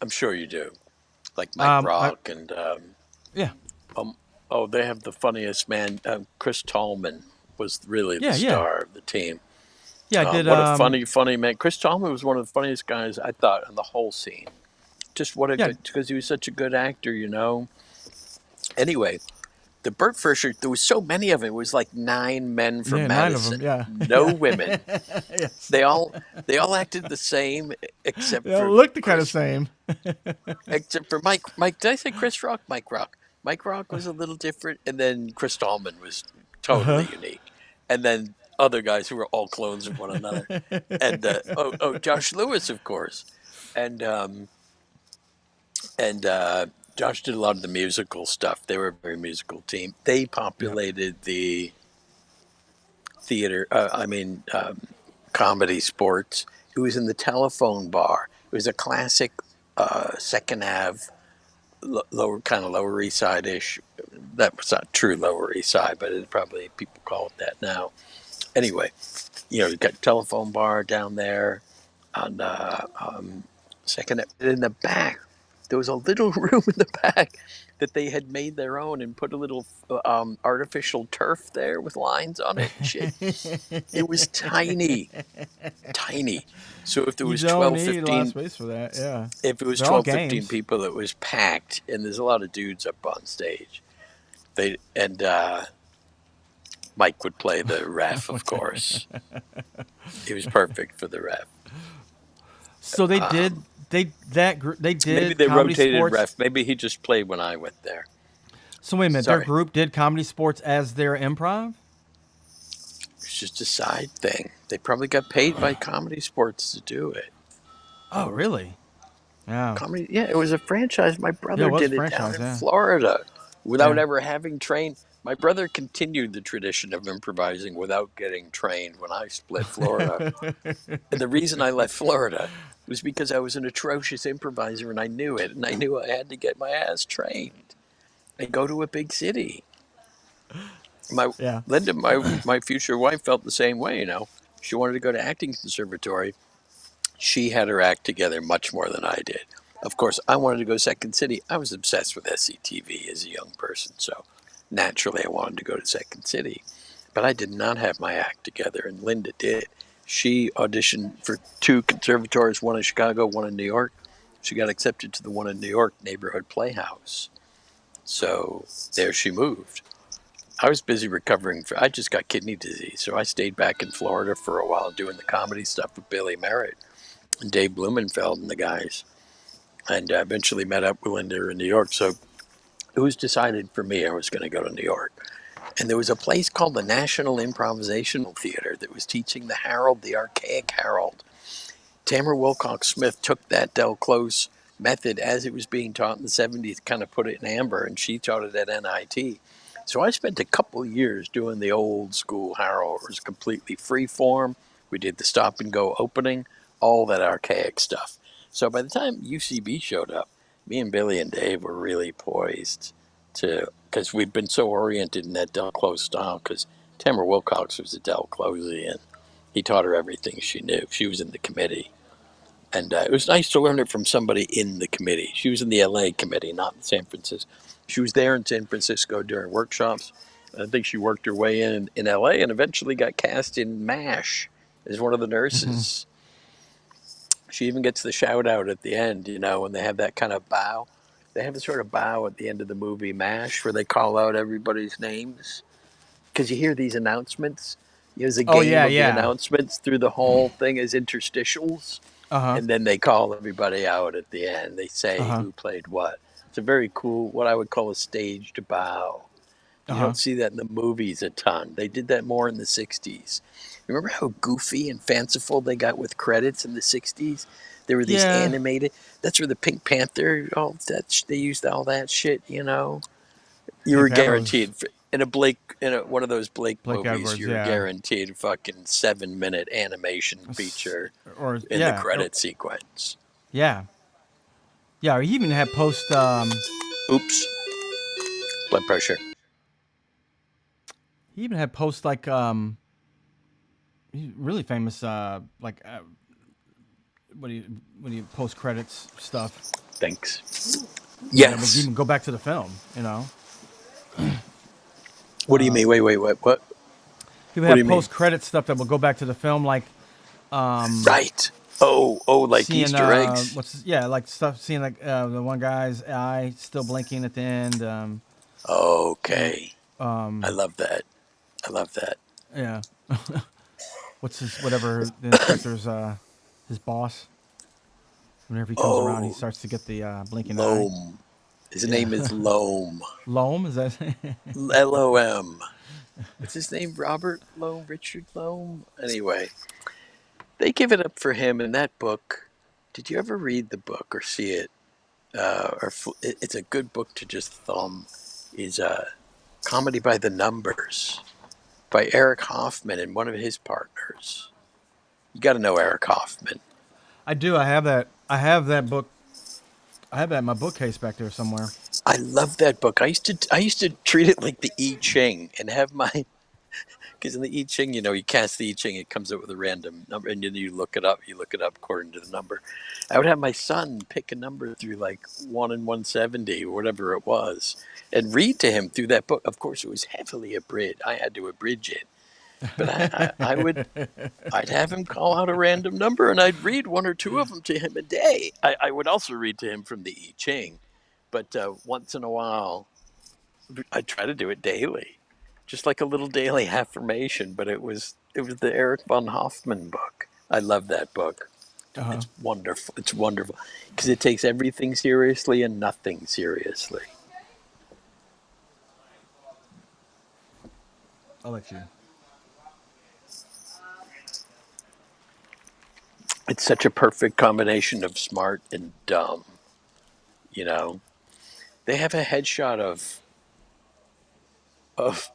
I'm sure you do. Like Mike I Rock and yeah, um, oh, they have the funniest man. Chris Tallman was really the yeah. star of the team. Yeah, I did. What a funny man. Chris Tallman was one of the funniest guys I thought in the whole scene. Just what a Yeah, good, because he was such a good actor, you know. Anyway, the Burt Fisher, there was so many of them. It was like 9 men from yeah, nine of them. Madison, Yeah, no yeah. women. Yes, They all they all acted the same except they all for look the kind of Chris, same. except for Mike. Mike, did I say Chris Rock? Mike Rock. Mike Rock was a little different, and then Chris Tallman was Uh huh. totally unique, and then other guys who were all clones of one another, and Josh Lewis, of course, and and Josh did a lot of the musical stuff. They were a very musical team. They Yeah, populated the theater. Comedy sports. It was in the Telephone Bar. It was a classic Second Ave, lower kind of Lower East Side ish. That was not true Lower East Side, but it probably people call it that now. Anyway, you got Telephone Bar down there on Second Ave. In the back. there was a little room in the back that they had made their own and put a little artificial turf there with lines on it and shit. It was tiny, tiny. So if there You was don't 12, need a lot of 15, space for that. Yeah, if it was they're all 12, 15 games. people, it was packed, and there's a lot of dudes up on stage. They and Mike would play the ref, of course. He was perfect for the ref. So they did. Um, They Maybe did they comedy rotated sports. ref. Maybe he just played when I went there. So wait a minute. Their Sorry, group did comedy sports as their improv. it's just a side thing. They probably got paid by Comedy Sports to do it. Oh, really? Yeah. Comedy, yeah, it was a franchise. My Yeah, it brother was did it down franchise. in Yeah. Florida without Yeah. ever having trained. My brother continued the tradition of improvising without getting trained when I split Florida. And the reason I left Florida was because I was an atrocious improviser and I knew it. And I knew I had to get my ass trained and go to a big city. My Yeah. Linda, my future wife, felt the same way. She wanted to go to acting conservatory. She had her act together much more than I did. Of course, I wanted to go Second City. I was obsessed with SCTV as a young person, so naturally I wanted to go to Second City. But I did not have my act together, and Linda did. She auditioned for two conservatories, one in Chicago, one in New York. She got accepted to the one in New York, Neighborhood Playhouse. So there she moved. I was busy recovering. I just got kidney disease, so I stayed back in Florida for a while doing the comedy stuff with Billy Merritt and Dave Blumenfeld and the guys, and eventually met up with Linda in New York. So it was decided for me I was going to go to New York. And there was a place called the National Improvisational Theater that was teaching the Harold, the archaic Harold. Tamara Wilcox Smith took that Del Close method as it was being taught in the 70s, kind of put it in amber, and she taught it at NIT. So I spent a couple years doing the old school Harold. It was completely free form. We did the stop and go opening, all that archaic stuff. So by the time UCB showed up, me and Billy and Dave were really poised to, because we'd been so oriented in that Del Close style, because Tamara Wilcox was a Del Closian. He taught her everything she knew. She was in the committee. And it was nice to learn it from somebody in the committee. She was in the LA committee, not in San Francisco. She was there in San Francisco during workshops. I think she worked her way in LA and eventually got cast in MASH as one of the Hmm. nurses. She even gets the shout out at the end, when they have that kind of bow. They have a sort of bow at the end of the movie MASH where they call out everybody's names. Because you hear these announcements. There's a Oh game yeah. of the Yeah. announcements through the whole thing as interstitials, Uh huh. and then they call everybody out at the end. They Uh say huh. who played what. It's a very cool, what I would call a staged bow. Uh You huh. don't see that in the movies a ton. They did that more in the 60s. Remember how goofy and fanciful they got with credits in the 60s? There were these Yeah. animated. That's where the Pink Panther, all that they used all that shit. You Pink were Panther was guaranteed one of those Blake Blake movies. Edwards. You were Yeah. guaranteed fucking 7 minute animation feature Or in the credit sequence. yeah. Yeah. Or he even had post. Oops, blood pressure. He even had post like he's really famous. Like when you post credits stuff. Thanks. That would Yes. even go back to the film. You know. What do you mean? Wait, wait, what? What? He would What do have you mean? post credit stuff that will go back to the film, like Right. Oh, like seeing Easter eggs. like stuff seeing like the one guy's eye still blinking at the end. Yeah, Okay. I um, love that. I love that. yeah. What's his whatever the inspector's his boss. Whenever he comes around, he Oh, starts to get the blinking eye. Loam. His Yeah. name is Loam. Loam is that? Lom. What's his name? Robert Loam? Richard Loam? Anyway, they give it up for him in that book. Did you ever read the book or see it? It's a good book to just thumb. Is Comedy by the Numbers by Eric Hoffman and one of his partners. You got to know Eric Hoffman. I do. I have that. I have that book. I have that in my bookcase back there somewhere. I love that book. I used to treat it like the I Ching and have Because in the I Ching, you cast the I Ching, it comes up with a random number, and then you look it up. You look it up according to the number. I would have my son pick a number through like 1 and 170 or whatever it was, and read to him through that book. Of course, it was heavily abridged. I had to abridge it, but I'd have him call out a random number, and I'd read one or two of them to him a day. I would also read to him from the I Ching, but once in a while, I try to do it daily, just like a little daily affirmation. But it was the Eric von Hoffman book. I love that book. Uh-huh. It's wonderful. It's wonderful because it takes everything seriously and nothing seriously. I'll let you. It's such a perfect combination of smart and dumb. You know, they have a headshot of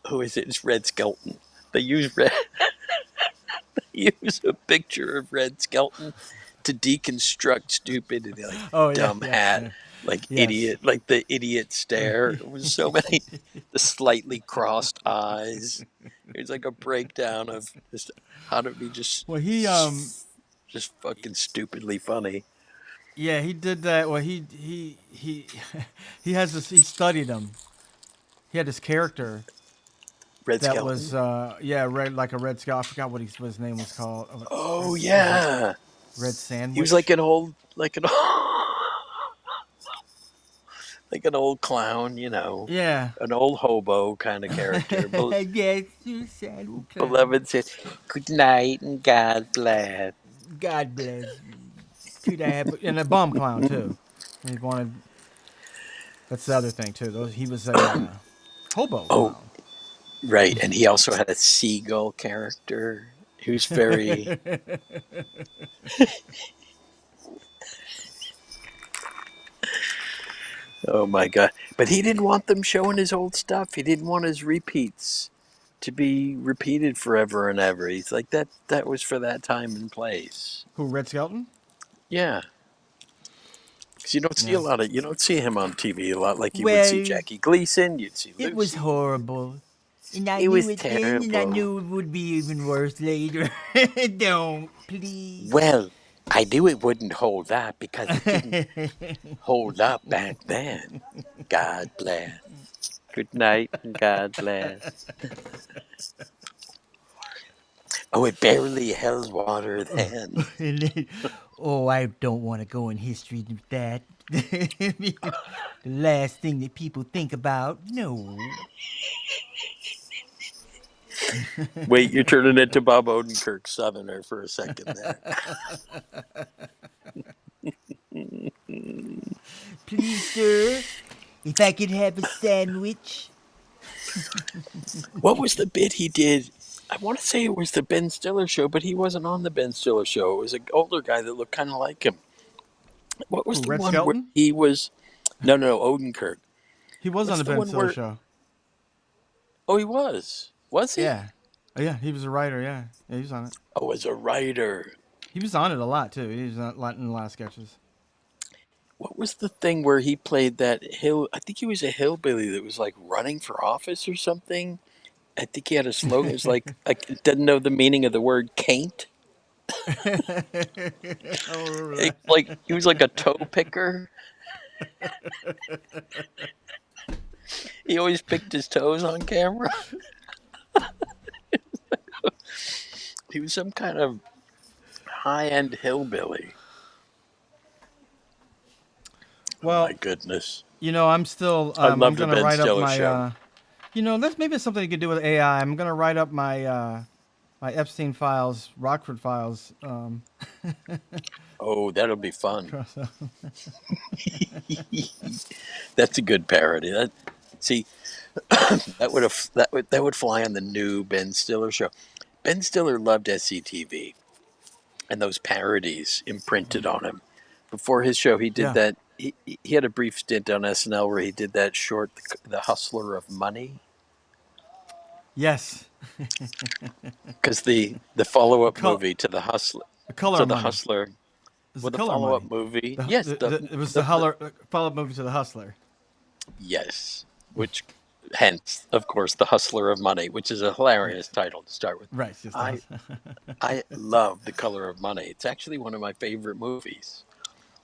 who is it? It's Red Skelton. They use red. Use a picture of Red Skelton to deconstruct stupidity, like Oh yeah, dumb yes, hat, yeah. like Yes. idiot, like the idiot stare. It was so many, the slightly crossed eyes. It's like a breakdown of just how to be Well, just fucking stupidly funny. yeah, he did that. Well, he has this. He studied him. He had this character Red that was Skelton. yeah, red like a red scout. I forgot what his name was called. Oh Was it yeah, Red he was like Sandwich? like an old clown, Yeah. an old hobo kind of character. Yes, suicidal clown. Beloved said, "Good night and God bless." God bless you. Could I have and a bomb clown too? He wanted. That's the other thing too. He was a hobo Oh, clown. right, and he also had a seagull character. He was very. Oh my god! But he didn't want them showing his old stuff. He didn't want his repeats to be repeated forever and ever. He's like that. That was for that time and place. Who? Red Skelton? Yeah, because Yeah. you don't see him on TV a lot like you would see Well, Jackie Gleason. You'd see it was Lucy. horrible. And I It knew was it then, and I terrible. knew it would be even worse later. Don't, please. Well, I knew it wouldn't hold up because it didn't hold up back then. God bless. Good night and God bless. Oh, it barely held water then. Oh, I don't want to go in history with that. The last thing that people think about. No. Wait, you're turning into Bob Odenkirk Southerner for a second there. Please, sir, if I could have a sandwich. What was the bit he did? I want to say it was the Ben Stiller show, but he wasn't on the Ben Stiller show. It was an older guy that looked kind of like him. What was Who, the Red one where Skelton? he was? No, no, no, Odenkirk. He was on What's the the Ben one Stiller where? show. Oh, he was. Was he? Yeah. Oh, yeah, he was a writer, yeah. Yeah, he was on it. Oh, as a writer. He was on it a lot, too. He was on a lot in a lot of sketches. What was the thing where he played that hill? I think he was a hillbilly that was like running for office or something. I think he had a slogan. It was like I didn't know the meaning of the word "caint." I don't remember It's that. like he was like a toe picker. He always picked his toes on camera. He was some kind of high-end hillbilly. Oh my Well, goodness! I'm still, I I'm love the going to Ben write up Stiller my, show. that's maybe something you could do with AI. I'm going to write up my Epstein files, Rockford files. Oh, that'll be fun. That's a good parody. See, that would fly on the new Ben Stiller show. Ben Stiller loved SCTV and those parodies imprinted on him. Before his show, he did Yeah. that. He had a brief stint on SNL where he did that short, "The Hustler of Money," Yes. because the follow The, up col- movie to the Hustler, the color so of the money. Hustler, It's the well, the color of follow up money. movie, The, yes, the, it was the follow-up movie to the Hustler. yes, which Hence, of course, The Hustler of Money, which is a hilarious Yes. title to start with. Right. Just the I house. I love The Color of Money. It's actually one of my favorite movies.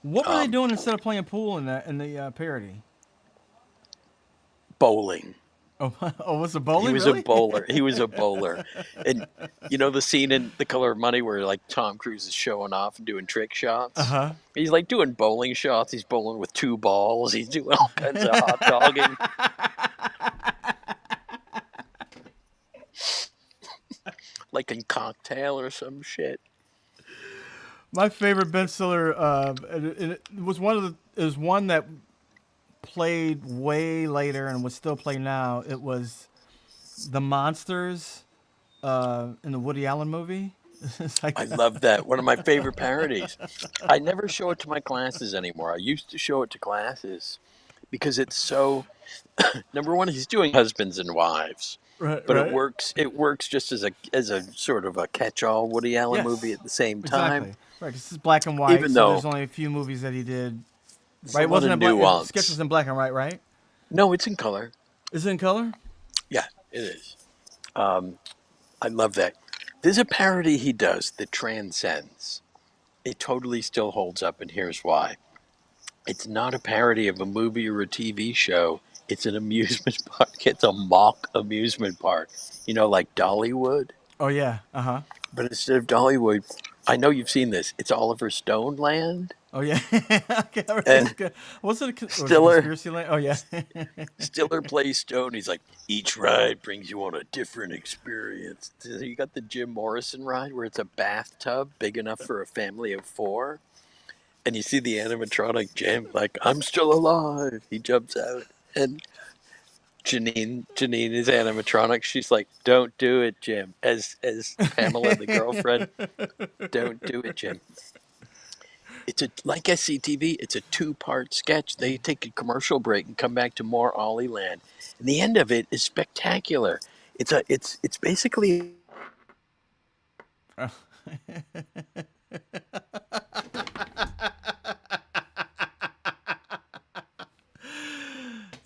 What were they Um, doing instead of playing pool in the parody? Bowling. Oh, oh, was it He bowling was a really? bowler. He was a bowler, and you know the scene in The Color of Money where like Tom Cruise is showing off and doing trick Uh shots. huh. He's like doing bowling shots. He's bowling with two balls. He's doing all kinds of hot dogging, like in Cocktail or some shit. My favorite Ben Stiller, it was one of the. It was one that played way later and would still play now. It was the monsters in the Woody Allen movie. It's like, I love that. One of my favorite parodies. I never show it to my classes anymore. I used to show it to classes because it's so. Number one, he's doing husbands and wives, right, but it right. works. It works just as a sort of a catch-all Woody Allen movie Yes, at the same time. exactly. Right, 'cause this is black and white, Even so there's though only a few movies that he did. there's a Right, lot wasn't of it black? Sketch nuance. was in black and white, right? No, it's in color. Is it in color? Yeah, it is. Um, I love that. There's a parody he does that transcends. It totally still holds up, and here's why. It's not a parody of a movie or a TV show. It's an amusement park. It's a mock amusement park. You know, like Dollywood. Oh yeah. Uh huh. But instead of Dollywood, I know you've seen this. It's Oliver Stone Land. Oh yeah. Okay, all right, that's And good. Was it Stiller conspiracy land? Oh yeah. Stiller plays Stone. He's like, each ride brings you on a different experience. So you got the Jim Morrison ride where it's a bathtub big enough for a family of four. And you see the animatronic Jim, like, I'm still alive. He jumps out. And Janine is animatronic. She's like, don't do it, Jim. As Pamela, the girlfriend, don't do it, Jim. It's a like SCTV. It's a two-part sketch. They take a commercial break and come back to more Ollie Land, and the end of it is spectacular. It's basically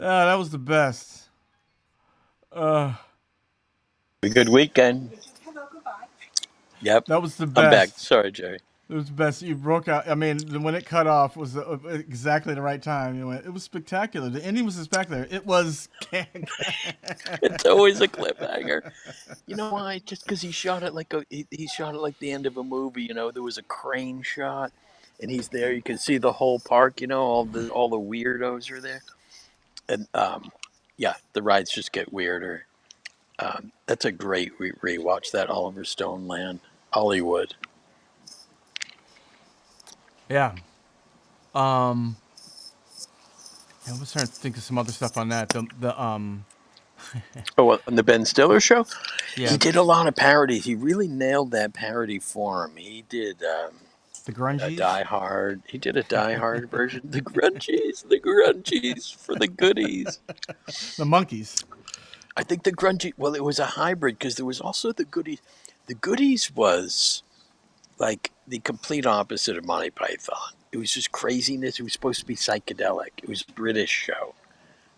Ah, that was the best. a good weekend. Yep, That was the I'm back. best. Sorry, Jerry. It was the best. You broke out. I mean, when it cut off was exactly the right time. You went. It was spectacular. The ending was spectacular. It was. It's always a cliffhanger. You know why? Just because he shot it like he shot it like the end of a movie. You know, there was a crane shot, and he's there. You can see the whole park. You know, all the weirdos are there, and yeah, the rides just get weirder. That's a great rewatch. That Oliver Stone Land, Hollywood. Yeah. Um. I was trying to think of some other stuff on that. The. Oh, on the Ben Stiller show, he Yeah. did a lot of parodies. He really nailed that parody form. He did The a grungies. Die Hard. He did a Die Hard version. The grungies for the goodies. The monkeys. I think the grungy. Well, it was a hybrid because there was also the goodies. The goodies was like the complete opposite of Monty Python. It was just craziness. It was supposed to be psychedelic. It was a British show.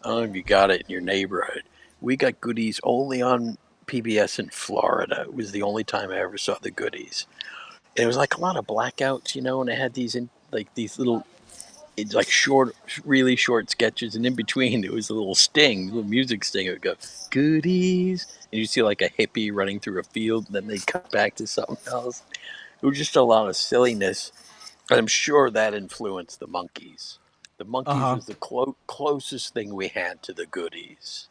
I don't know if you got it in your neighborhood. We got goodies only on PBS in Florida. It was the only time I ever saw the goodies. And it was like a lot of blackouts, you know, and it had these like these little it's like short, really short sketches, and in between it was a little sting, a little music sting. It would go goodies, and you see like a hippie running through a field, and then they cut back to something else. It was just a lot of silliness, and I'm sure that influenced the monkeys. The Uh monkeys huh. was the closest thing we had to the goodies.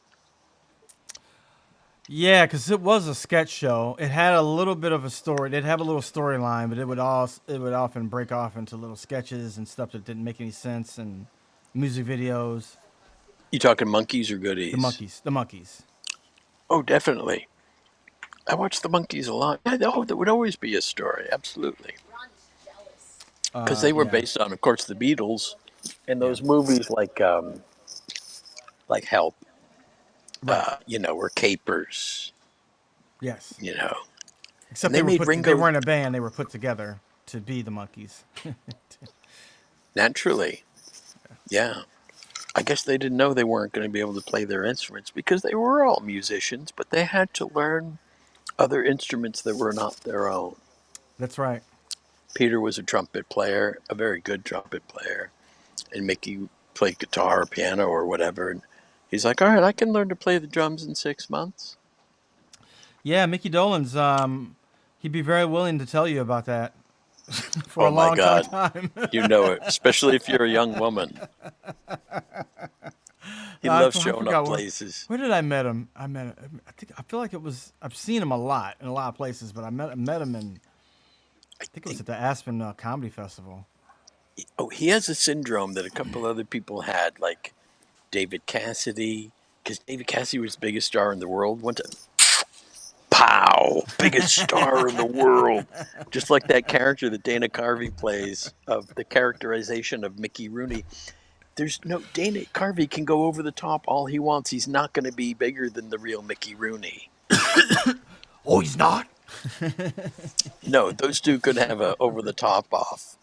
Yeah, because it was a sketch show. It had a little bit of a story. It'd have a little storyline, but it would often break off into little sketches and stuff that didn't make any sense and music videos. You talking monkeys or The goodies? monkeys. The monkeys. Oh, definitely. I watched the monkeys a lot. Yeah, oh, there would always be a story, absolutely, because they were Yeah. based on, of course, the Beatles and Yeah. those movies like Help, Right. you know, were capers, Yes. you know, Except and they made they Ringo weren't a band. They were put together to be the monkeys. naturally, yeah. I guess they didn't know they weren't going to be able to play their instruments because they were all musicians, but they had to learn other instruments that were not their own. That's right. Peter was a trumpet player, a very good trumpet player, and Mickey played guitar or piano or whatever. And he's like, all right, I can learn to play the drums in 6 months. Yeah, Mickey Dolenz. He'd be very willing to tell you about that for a Oh my long God, time. you know it, especially if you're a young woman. He loves I showing up forgot places. where did I met him? I met him. I feel like it was. I've seen him a lot in a lot of places, but I met him in. I I think it was think, at the Aspen Comedy Festival. oh, he has a syndrome that a couple other people had, like David Cassidy, because David Cassidy was the biggest star in the world. One time, pow, biggest star in the world. Just like that character that Dana Carvey plays of the characterization of Mickey Rooney. There's no Dana Carvey can go over the top all he wants. He's not going to be bigger than the real Mickey Rooney. Oh, he's not. No, those two could have a over the top off.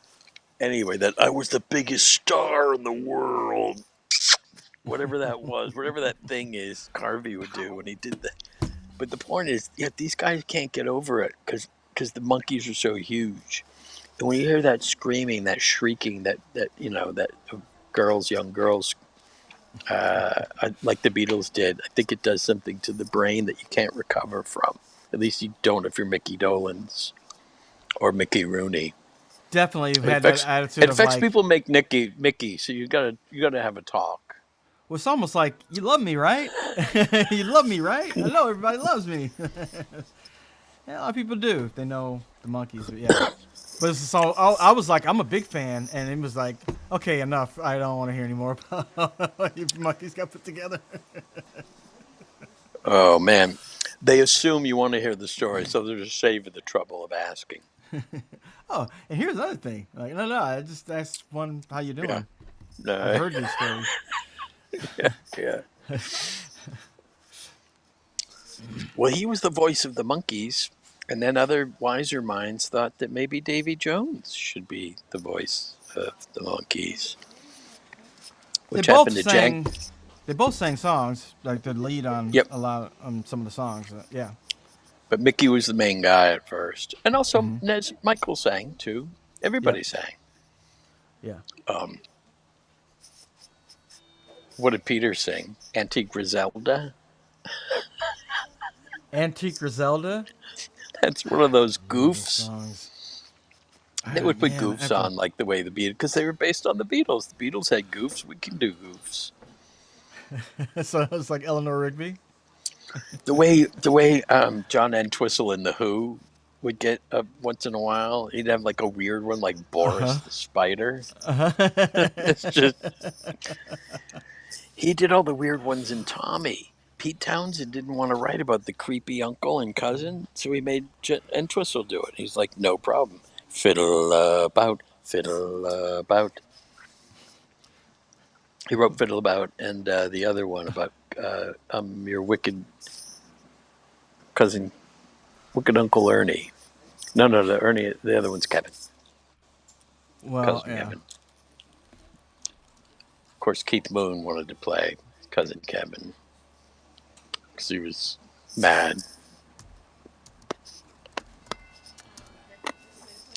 Anyway, that I was the biggest star in the world. Whatever that was, whatever that thing is, Carvey would do when he did that. But the point is, yeah, these guys can't get over it because the monkeys are so huge. And when you hear that screaming, that shrieking, that that girls, young girls, like the Beatles did, I think it does something to the brain that you can't recover from. At least you don't if you're Mickey Dolenz or Mickey Rooney. Definitely It had that affects attitude it of affects like, people make Mickey. So you gotta have a talk. well, it's almost like you love me, right? You love me, right? I know everybody loves me. Yeah, a lot of people do if they know the monkeys. But yeah, but it's so I was like, I'm a big fan, and it was like, okay, enough. I don't want to hear any more about what you monkeys got put together. Oh man, they assume you want to hear the story, so they're just saving the trouble of asking. Oh, and here's another thing. Like, no, I just asked one, how you Yeah, doing? I've no, heard these stories. yeah. Well, he was the voice of the monkeys, and then other wiser minds thought that maybe Davy Jones should be the voice of the monkeys, They which both happened to Jank. sang. They both sang songs, like the lead on Yep, a lot on some of the songs. Yeah. but Mickey was the main guy at first, and also Hmm. Nez Michael sang too. Yep. Everybody sang. Yeah. Um, what did Peter sing? Antique Griselda. Antique Griselda. That's one of those One of those goofs. songs. They would put Man, I goofs have to. on like the way the Beatles, because they were based on the Beatles. The Beatles had goofs. We can do goofs. So it's like Eleanor Rigby. The way John Entwistle in the Who would get once in a while, he'd have like a weird one like Uh Boris huh. the Spider. Uh huh. It's just he did all the weird ones in Tommy. Pete Townsend didn't want to write about the creepy uncle and cousin, so he made Entwistle do it. He's like, no problem. Fiddle about. He wrote Fiddle About and the other one about your wicked cousin, wicked Uncle Ernie. No, the Ernie. The other one's Kevin, Well, cousin yeah. Kevin. Of course, Keith Moon wanted to play cousin Kevin because he was mad,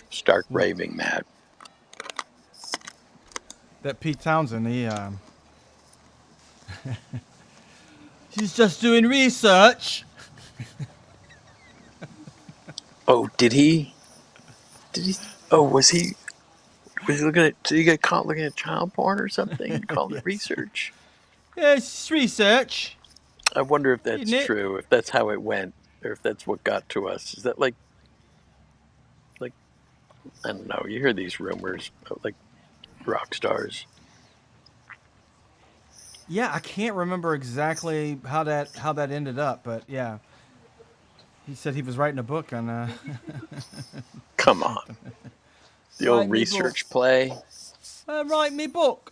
stark Well, raving mad. that Pete Townsend, he's just doing research. Oh, did he? Did he? Oh, was he? Was he looking at? Did he get caught looking at child porn or something and called it Yes. research? Yeah, it's research, I wonder if that's isn't it? true. If that's how it went, or if that's what got to us. Is that like I don't know. You hear these rumors of like rock stars. Yeah, I can't remember exactly how that ended up, but yeah, he said he was writing a book on Come on, the write old me book, research play. write me book.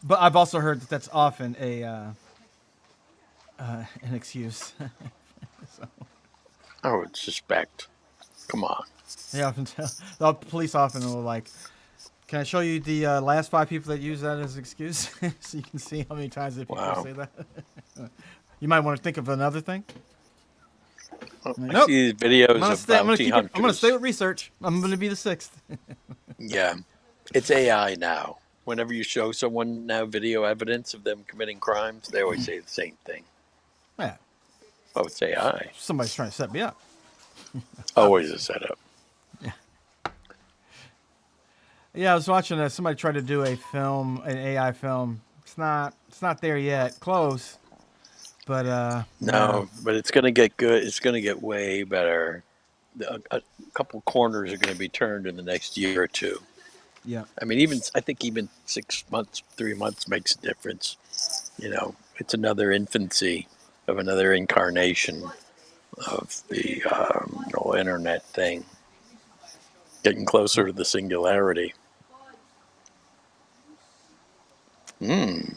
But I've also heard that that's often an excuse. So I would suspect. Come on. they often tell the police often will like Can I show you the last 5 people that use that as an excuse, so you can see how many times that people Wow. say that? You might want to think of another thing. I Nope. see these I'm videos gonna of stay. I'm gonna bounty keep it. I'm gonna stay hunters. with research. I'm gonna be the sixth. Yeah, it's AI now. Whenever you show someone now video evidence of them committing crimes, they always say the same thing. Yeah. Oh, it's AI. Somebody's trying to set me up. Always a Obviously. setup. Yeah. Yeah. I was watching somebody try to do a film, an AI film. It's not. It's not there yet. Close. But yeah. No, but it's going to get good. It's going to get way better. A couple corners are going to be turned in the next year or two. Yeah. I mean, even I think even 6 months, 3 months makes a difference. You know, it's another infancy of another incarnation of the whole internet thing, getting closer to the singularity. Mm.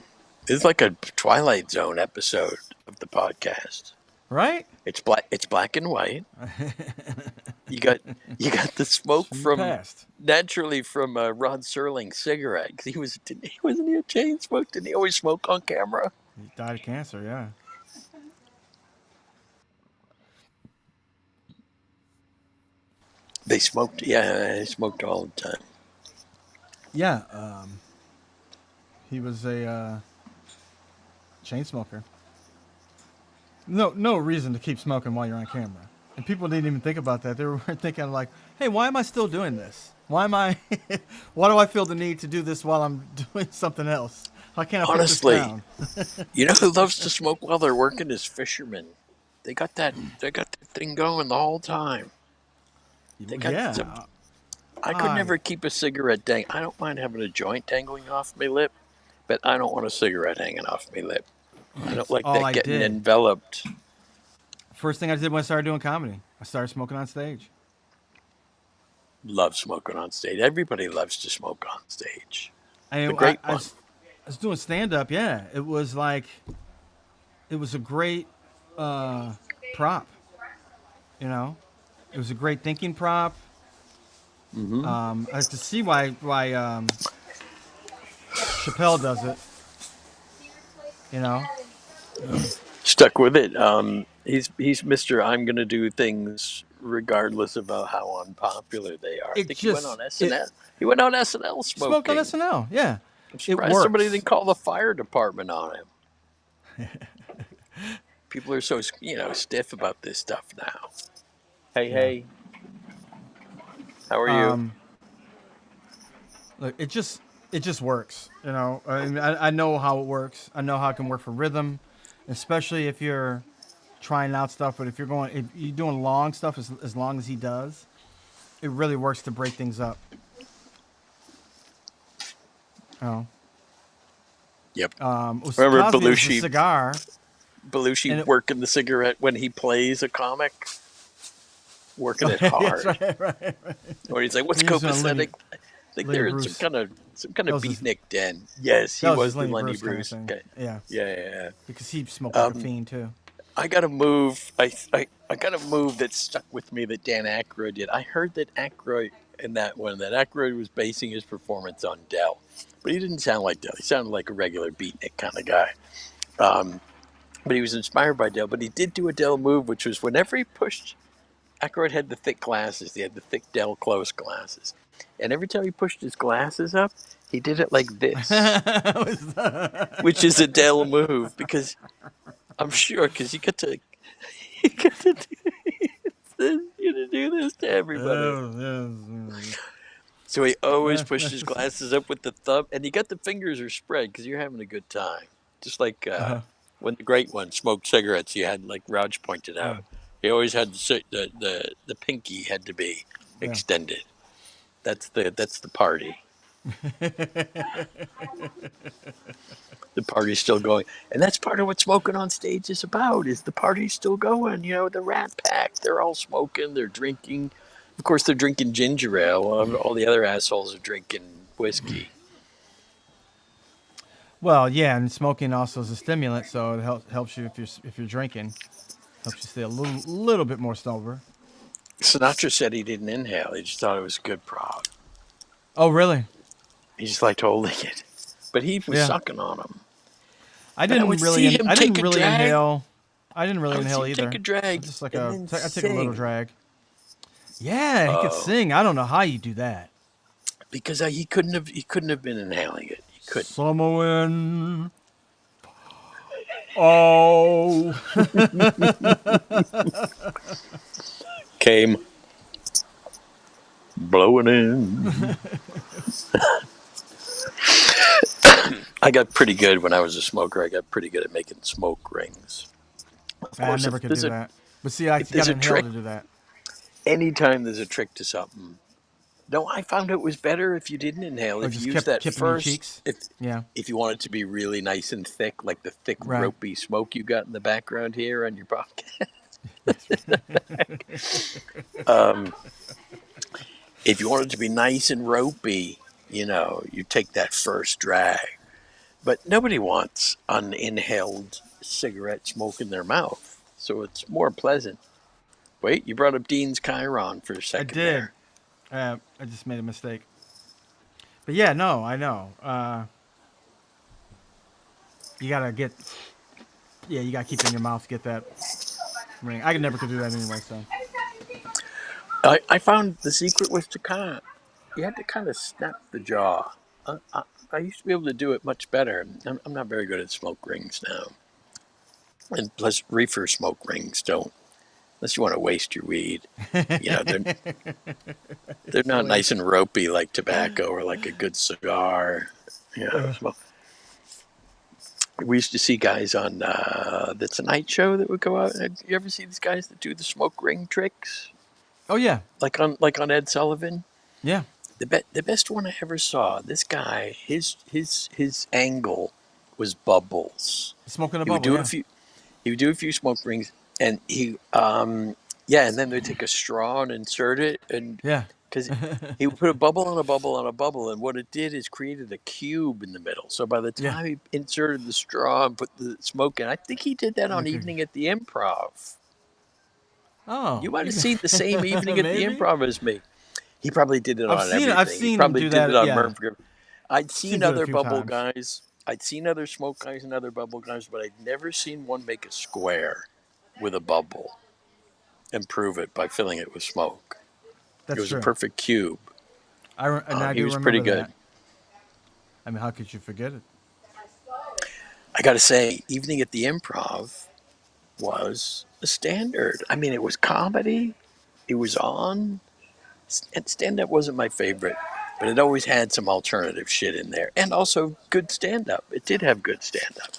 It's like a Twilight Zone episode of the podcast. Right. It's black. It's black and white. You got you got the smoke Smooth from past. naturally from Rod Serling's cigarette because wasn't he a chain smoke? Didn't he always smoke on camera? He died of cancer. Yeah. They smoked. Yeah, they smoked all the time. Yeah. He was a chain smoker. No reason to keep smoking while you're on camera. And people didn't even think about that. They were thinking like, "Hey, why am I still doing this? Why am I? Why do I feel the need to do this while I'm doing something else? How can't I put this Honestly, down?" you know who loves to smoke while they're working is fishermen. They got that. They got that thing going the whole time. They got some. Yeah. I could I never keep a cigarette dang. I don't mind having a joint dangling off my lip, but I don't want a cigarette hanging off my lip. I don't That's like all that I getting did. enveloped. First thing I did when I started doing comedy, I started smoking on stage. Love smoking on stage. Everybody loves to smoke on stage. I The I, great I, one. was, I was doing stand up. Yeah, it was like it was a great prop. You know, it was a great thinking prop. Hmm. I have to see why Chappelle does it. You know, Stuck with it. He's Mister. I'm going to do things regardless of how unpopular they are. I it think he went on just it SNL. He went on SNL smoked on smoking. SNL. Yeah, I'm it surprised somebody works. didn't call the fire department on him. People are so stiff about this stuff now. Hey, Yeah. hey, how are you? Um, look, it just works. You know, I know how it works. I know how it can work for rhythm, especially if you're trying out stuff. But if you're doing long stuff as long as he does, it really works to break things up. You Yep. know, Remember Cosby is the Belushi? cigar, Belushi and working the cigarette when he plays a comic, working it yes, hard. right. Or he's like, "What's He was copacetic?" I think Lenny they're in some Bruce. kind That of was his beatnik den. Yes, that he was his was the Lenny Lenny Bruce kind of Bruce. thing. Okay. Yeah, Yeah. because he smoked like a Um, fiend too. I got a move. I got a move that stuck with me that Dan Aykroyd did. I heard that Aykroyd in that one that Aykroyd was basing his performance on Dell, but he didn't sound like Dell. He sounded like a regular beatnik kind of guy. Um, but he was inspired by Dell. But he did do a Dell move, which was whenever he pushed. Aykroyd had the thick glasses. He had the thick Dell close glasses, and every time he pushed his glasses up, he did it like this, which is a Dell move because I'm sure because you get to do this to everybody. So he always pushed his glasses up with the thumb, and you got the fingers are spread because you're having a good time. Just like when the great one smoked cigarettes, you had like Raj pointed out. He always had the pinky had to be Yeah. extended. That's the party. The party's still going, and that's part of what smoking on stage is about. Is the party's still going? You know, the Rat Pack, they're all smoking, they're drinking. Of course, they're drinking ginger ale. All the other assholes are drinking whiskey. Well, yeah, and smoking also is a stimulant, so it helps you if you're drinking, helps you stay a little bit more sober. Sinatra said he didn't inhale. He just thought it was a good prop. Oh, really? He just liked holding it. But he was Yeah. sucking on him. I But I would didn't really. see him I take didn't a really drag. inhale. I didn't really I would see inhale him take a either. I drag just like and a. then I take a little sing. drag. Yeah, he could sing. I don't know how you do that. Because he couldn't have been inhaling it. He couldn't. Summer wind. Oh. Came blowing in. I got pretty good when I was a smoker. I got pretty good at making smoke rings. Of I course, never if could there's do a that. But see, I if got there's to a inhale trick, to do that. anytime there's a trick to something. No, I found it was better if you didn't inhale. Or If you just use that kept in your first, cheeks. if Yeah. if you want it to be really nice and thick, like the thick Right. ropey smoke you got in the background here on your podcast. Um, if you want it to be nice and ropey, you take that first drag. But nobody wants uninhaled cigarette smoke in their mouth, so it's more pleasant. Wait, you brought up Dean's Chiron for a I second did. there. I just made a mistake. But yeah, no, I know. You gotta get. Yeah, you gotta keep it in your mouth to get that ring. I never could do that anyway. So. I found the secret was to you had to kind of snap the jaw. I used to be able to do it much better. I'm not very good at smoke rings now. And plus, reefer smoke rings don't, unless you want to waste your weed. You know, they're not Silly. nice and ropey like tobacco or like a good cigar. Smoke. We used to see guys on the Tonight Show that would go out. You ever see these guys that do the smoke ring tricks, Oh yeah. like on Ed Sullivan? Yeah. The best one I ever saw. This guy, his angle was bubbles. Smoking a He would bubble. do a Yeah. few. He would do a few smoke rings, and yeah, and then they'd take a straw and insert it, and Yeah. because he would put a bubble on a bubble on a bubble, and what it did is created a cube in the middle. So by the Yeah. time he inserted the straw and put the smoke in, I think he did that on Okay. Evening at the Improv. Oh, You might have seen the same Evening at the maybe. Improv as me. He probably did it I've on seen. I've everything. He seen him probably do did it that. on Yeah. Murphy. I'd Seen him seen do it a other few bubble times. guys. I'd seen other smoke guys and other bubble guys, but I'd never seen one make a square with a bubble and prove it by filling it with smoke. It That's was a true. perfect cube. And I He do was pretty remember good. that. I mean, how could you forget it? I got to say, Evening at the Improv was a standard. I mean, it was comedy. It was on. And stand up wasn't my favorite, but it always had some alternative shit in there. And also good stand up. It did have good stand up.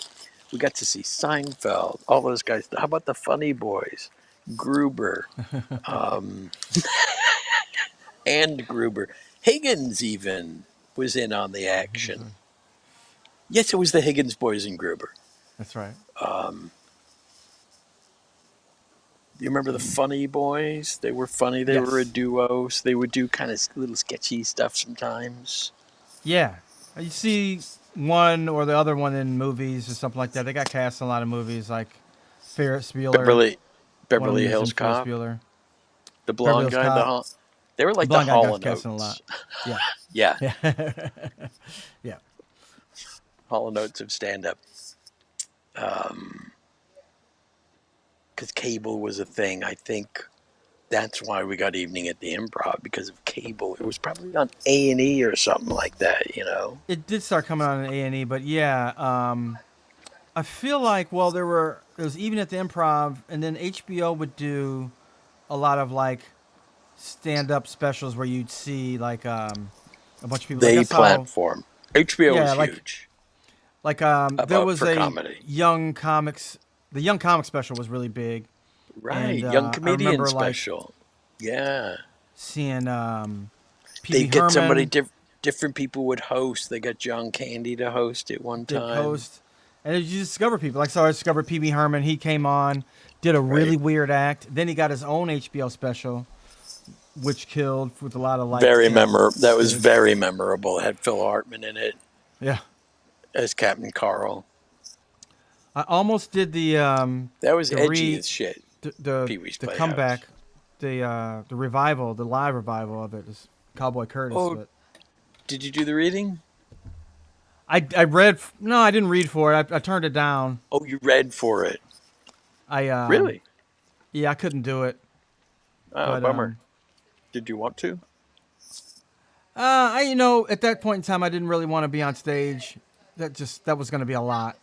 We got to see Seinfeld, all those guys. How about the Funny Boys? Gruber, um, and Gruber. Higgins even was in on the action. Yes, it was the Higgins boys and Gruber. That's right. Um, you remember the Funny Boys? They were funny. They were a Yes. duo. So they would do kind of little sketchy stuff sometimes. Yeah. You see one or the other one in movies or something like that. They got cast in a lot of movies, like Ferris Bueller. Beverly One of them Beverly is in Hills Ferris Cop, Bueller. the Beverly blonde Hills guy, Cop. they were The like the blonde guy Hall got and cast in a lot. Oates. Yeah. Yeah, Yeah. Yeah. Hall and Oates of stand up. Because cable was a thing. I think that's why we got Evening at the Improv, because of cable. It was probably on A&E or something like that. It did start coming on in A&E, but yeah, I feel like there was even at the Improv, and then HBO would do a lot of like stand-up specials where you'd see like a bunch of people. Like They that's how platform. HBO was yeah, huge there about was for a comedy. young comics. The young comic special was really big, and Right, young I comedian remember like special. Yeah, seeing they PB get somebody Herman different people would host. They got John Candy to host it one did time. host, and you discover people. Like so, I discovered PB Herman. He came on, did a Right. really weird act. Then he got his own HBO special, which killed with a lot of like That was kids. very memorable. It had Phil Hartman in it Yeah, as Captain Carl. I almost did That was the edgy re as shit. the Pee Wee's the Playhouse. comeback, the revival, the live revival of it is Cowboy Curtis. Oh, But did you do the reading? I read. No, I didn't read for it. I turned it down. Oh, you read for it. I Really? yeah, I couldn't do it. Oh, But bummer. Did you want to? I at that point in time I didn't really want to be on stage. That was going to be a lot.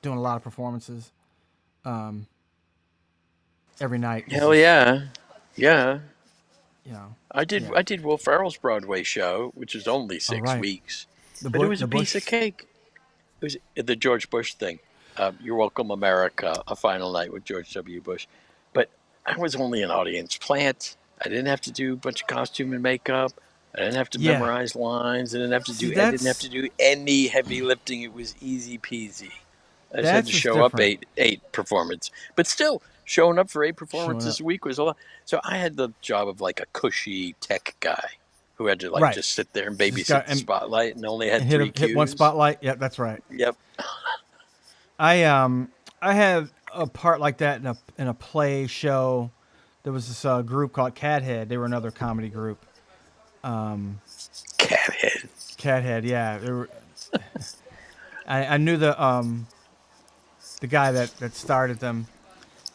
Doing a lot of performances every night was Hell just yeah. Yeah. you know I did yeah. I did Will Ferrell's Broadway show, which was only All six right. weeks. The But it bush. was The a piece of bush. cake. It was the George Bush thing. You're Welcome America, a final night with George W. Bush. But I was only an audience plant. I didn't have to do a bunch of costume and makeup. I didn't have to Yeah. memorize lines. See, I didn't have that's to do any heavy lifting. It was easy peasy. I just had to that's what's show up different. eight performances. But still, showing up for eight Showing performances up. a week was a lot. So I had the job of like a cushy tech guy who had to like Right. just sit there and Just babysit got the spotlight and only had and three hit one cues. spotlight. Yeah, that's right. Yep. I I had a part like that in a play show. There was this group called Cathead. They were another comedy group. Cathead. Cathead, yeah. I knew the guy that started them,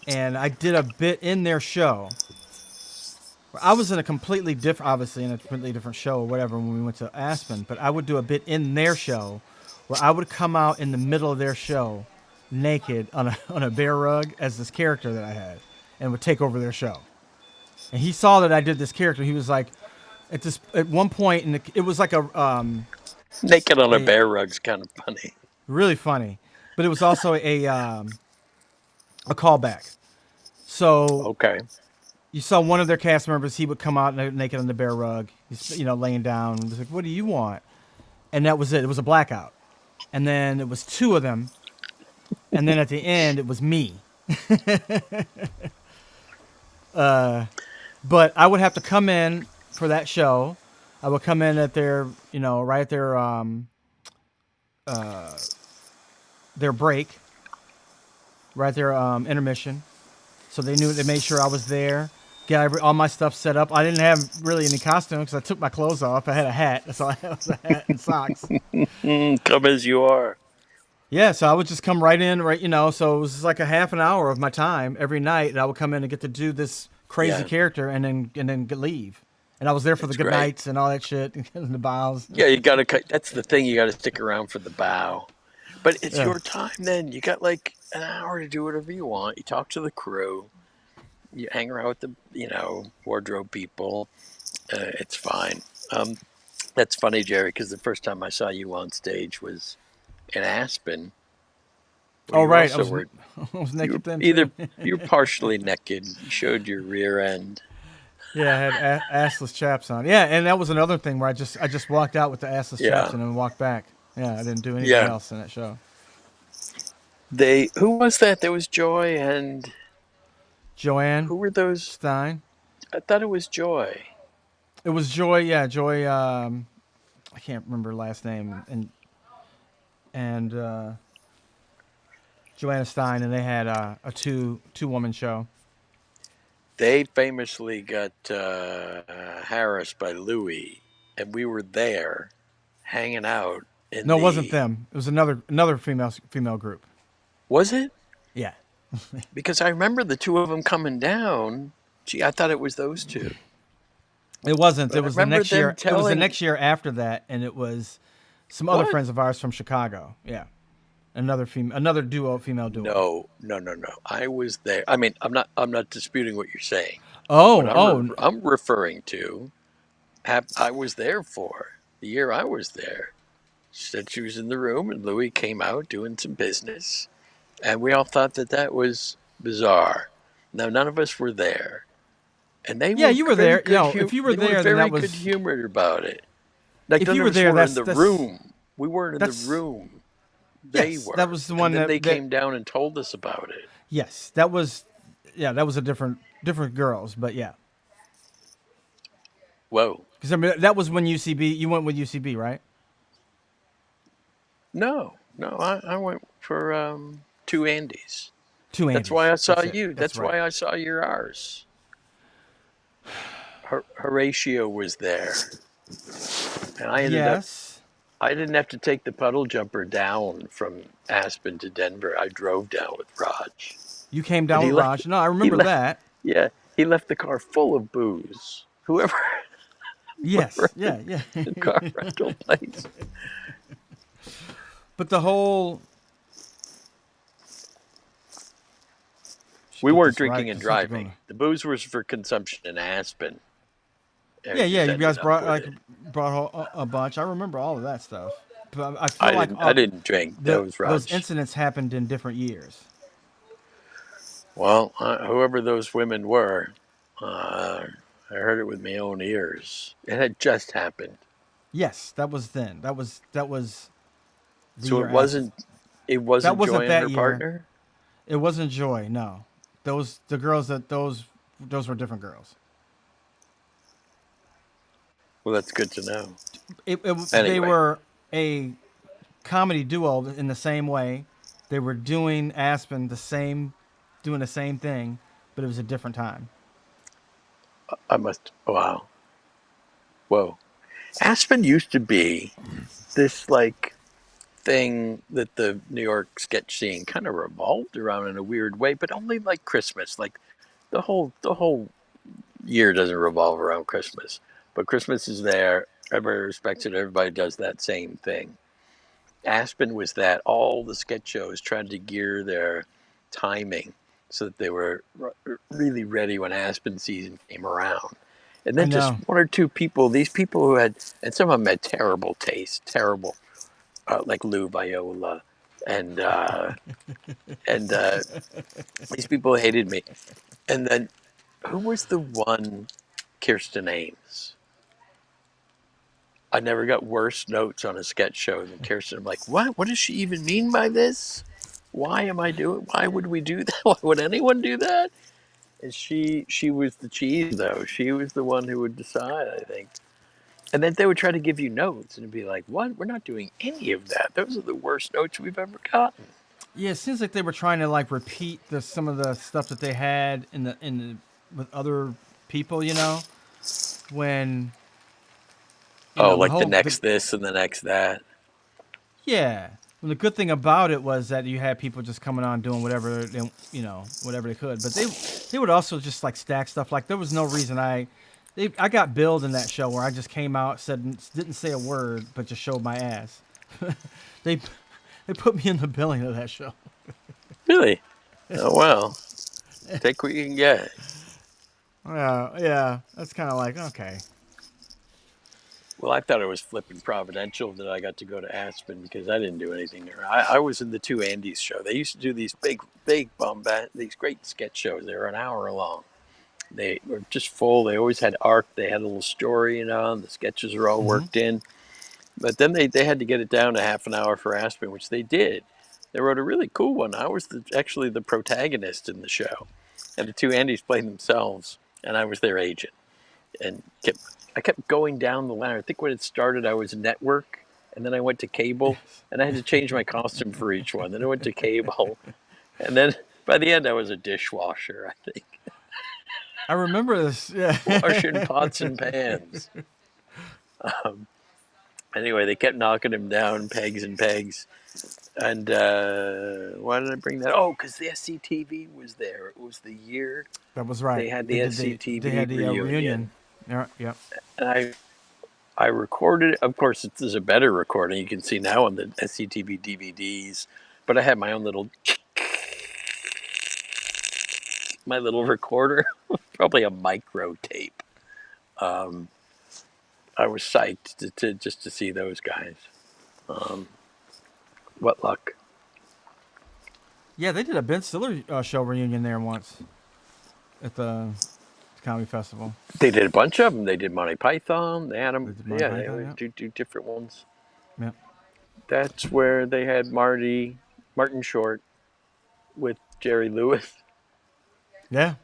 and I did a bit in their show. I was in a completely different, obviously in a completely different show or whatever when we went to Aspen. But I would do a bit in their show, where I would come out in the middle of their show, naked on a on a bear rug as this character that I had, and would take over their show. And he saw that I did this character. He was like, at one point, it was like Naked on a a bear rug's kind of funny. really funny, but it was also a callback. So Okay. you saw one of their cast members. He would come out naked on the bear rug. He's laying down. He's like, "What do you want?" And that was it. It was a blackout. And then it was two of them. And then at the end, it was me. But I would have to come in for that show. I would come in at right at their break, right at their intermission. So they made sure I was there. Get all my stuff set up. I didn't have really any costume because I took my clothes off. I had a hat. That's all I had was a hat and socks. Come as you are. Yeah, so I would just come right in, right, so it was like a half an hour of my time every night, and I would come in and get to do this crazy Yeah, character, and then leave. And I was there for the it's good great. nights and all that shit, and the bows. Yeah, you got to. That's the thing. You got to stick around for the bow. But it's Yeah. your time then. You got like an hour to do whatever you want. You talk to the crew. You hang around with the wardrobe people. It's fine. Um, that's funny, Jerry, because the first time I saw you on stage was in Aspen, where Oh you right, I also was were. I was You were naked then too. either you were partially naked. You showed your rear end. Yeah, I had assless chaps on. Yeah, and that was another thing where I just walked out with the assless chaps Yeah, and then walked back. Yeah, I didn't do anything yeah. else in that show. They who was that? There was Joy and Joanne who were those? Stein. I thought it was Joy. It was Joy. Yeah, Joy. I can't remember her last name, and Joanna Stein, and they had a two woman show. They famously got harassed by Louis, and we were there hanging out in No, it wasn't the. them. It was another female group. Was it? Yeah, Because I remember the two of them coming down. Gee, I thought it was those two. it wasn't. It But I was the remember next them year. It was the telling. next year after that, and it was some other What? friends of ours from Chicago. Yeah, another female duo. No, no, no, no. I was there. I mean, I'm not disputing what you're saying. What Oh, oh, I'm referring to, I was there for the year I was there. She said she was in the room, and Louis came out doing some business, and we all thought that that was bizarre. Now, none of us were there, and they yeah, were you were very there. good. If you were They were there, then very that good was. humored about it. Like If none you of were us there, were in the that's room. We weren't in the that's room. They yes, that were, was the and one then they that came down and told us about it. yes, that was a different girls, but yeah. Whoa. Because I mean, that was when UCB. You went with UCB, right? No, no, I went for two Andes. Two That's why Andes. I saw That's it. you. That's That's right. why I saw your ours. Horatio was there, and Yes. I didn't have to take the puddle jumper down from Aspen to Denver. I drove down with Raj, You came and down with Raj. No, I he remember left. that. Yeah, he left the car full of booze. Whoever Yes. whoever Yeah. Yeah. the car rental place. But the whole. Should We get weren't this right drinking and because things are driving. going. The booze was for consumption in Aspen, and Yeah. we Yeah. just You ended guys up brought with like it. a bunch. I remember all of that stuff. But I feel I like didn't. I didn't drink. That was those Raj. incidents happened in different years. Well, whoever those women were, I heard it with my own ears. It had just happened, Yes, that was then. That was the so year it after. wasn't. It That wasn't wasn't Joy and that her year. partner. It wasn't Joy. No, the girls that those were different girls. Well, that's good to know. They Anyway, were a comedy duo in the same way. They were doing Aspen doing the same thing, but it was a different time. I must. Wow. Whoa. Aspen used to be this like thing that the New York sketch scene kind of revolved around in a weird way, but only like Christmas. Like the whole year doesn't revolve around Christmas, but Christmas is there. Everybody respects it. Everybody does that same thing. Aspen was that all the sketch shows tried to gear their timing so that they were really ready when Aspen season came around. And I then just know. one or two people, these people who had, and some of them had terrible taste, terrible, like Lou Viola, and these people hated me. And then who was the one? Kirsten Ames. I never got worse notes on a sketch show than Kirsten. I'm like, what? What does she even mean by this? Why am I doing? Why would we do that? Why would anyone do that? And she was the cheese though. She was the one who would decide, I think. And then they would try to give you notes and it'd be like, what? We're not doing any of that. Those are the worst notes we've ever gotten. Yeah, it seems like they were trying to like repeat some of the stuff that they had with other people. When Oh, the like the whole next this and the next that. yeah. Well, the good thing about it was that you had people just coming on doing whatever they could. But they would also just like stack stuff. Like there was no reason I got billed in that show where I just came out, didn't say a word, but just showed my ass. they they put me in the billing of that show. Really? Oh well. Take what you can get. Yeah, that's kind of like okay. Well, I thought it was flipping providential that I got to go to Aspen because I didn't do anything there. I was in the Two Andes show. They used to do these big bombast, these great sketch shows. They were an hour long. They were just full. They always had arc. They had a little story, and the sketches were all Hmm. worked in. But then they had to get it down to half an hour for Aspen, which they did. They wrote a really cool one. I was actually the protagonist in the show, and the Two Andes played themselves, and I was their agent and I kept going down the ladder. I think when it started, I was network, and then I went to cable, Yes. and I had to change my costume for each one. Then I went to cable, and then by the end, I was a dishwasher. I think I remember this. Yeah. washing pots and pans. Um, anyway, they kept knocking him down pegs and pegs. And why did I bring that? Oh, because the SCTV was there. It was the year That was right. they had They the did they had SCTV the reunion. reunion. Yeah, yeah. And I recorded it. Of course, there's a better recording you can see now on the SCTV DVDs. But I had my own little recorder, probably a micro tape. Um, I was psyched to just to see those guys. Um, what luck! Yeah, they did a Ben Stiller show reunion there once at the comedy festival. They did a bunch of them. They did Monty Python. They had They them. did Monty Yeah, they Python. always Yeah, do different ones. yeah. That's where they had Martin Short with Jerry Lewis. Yeah.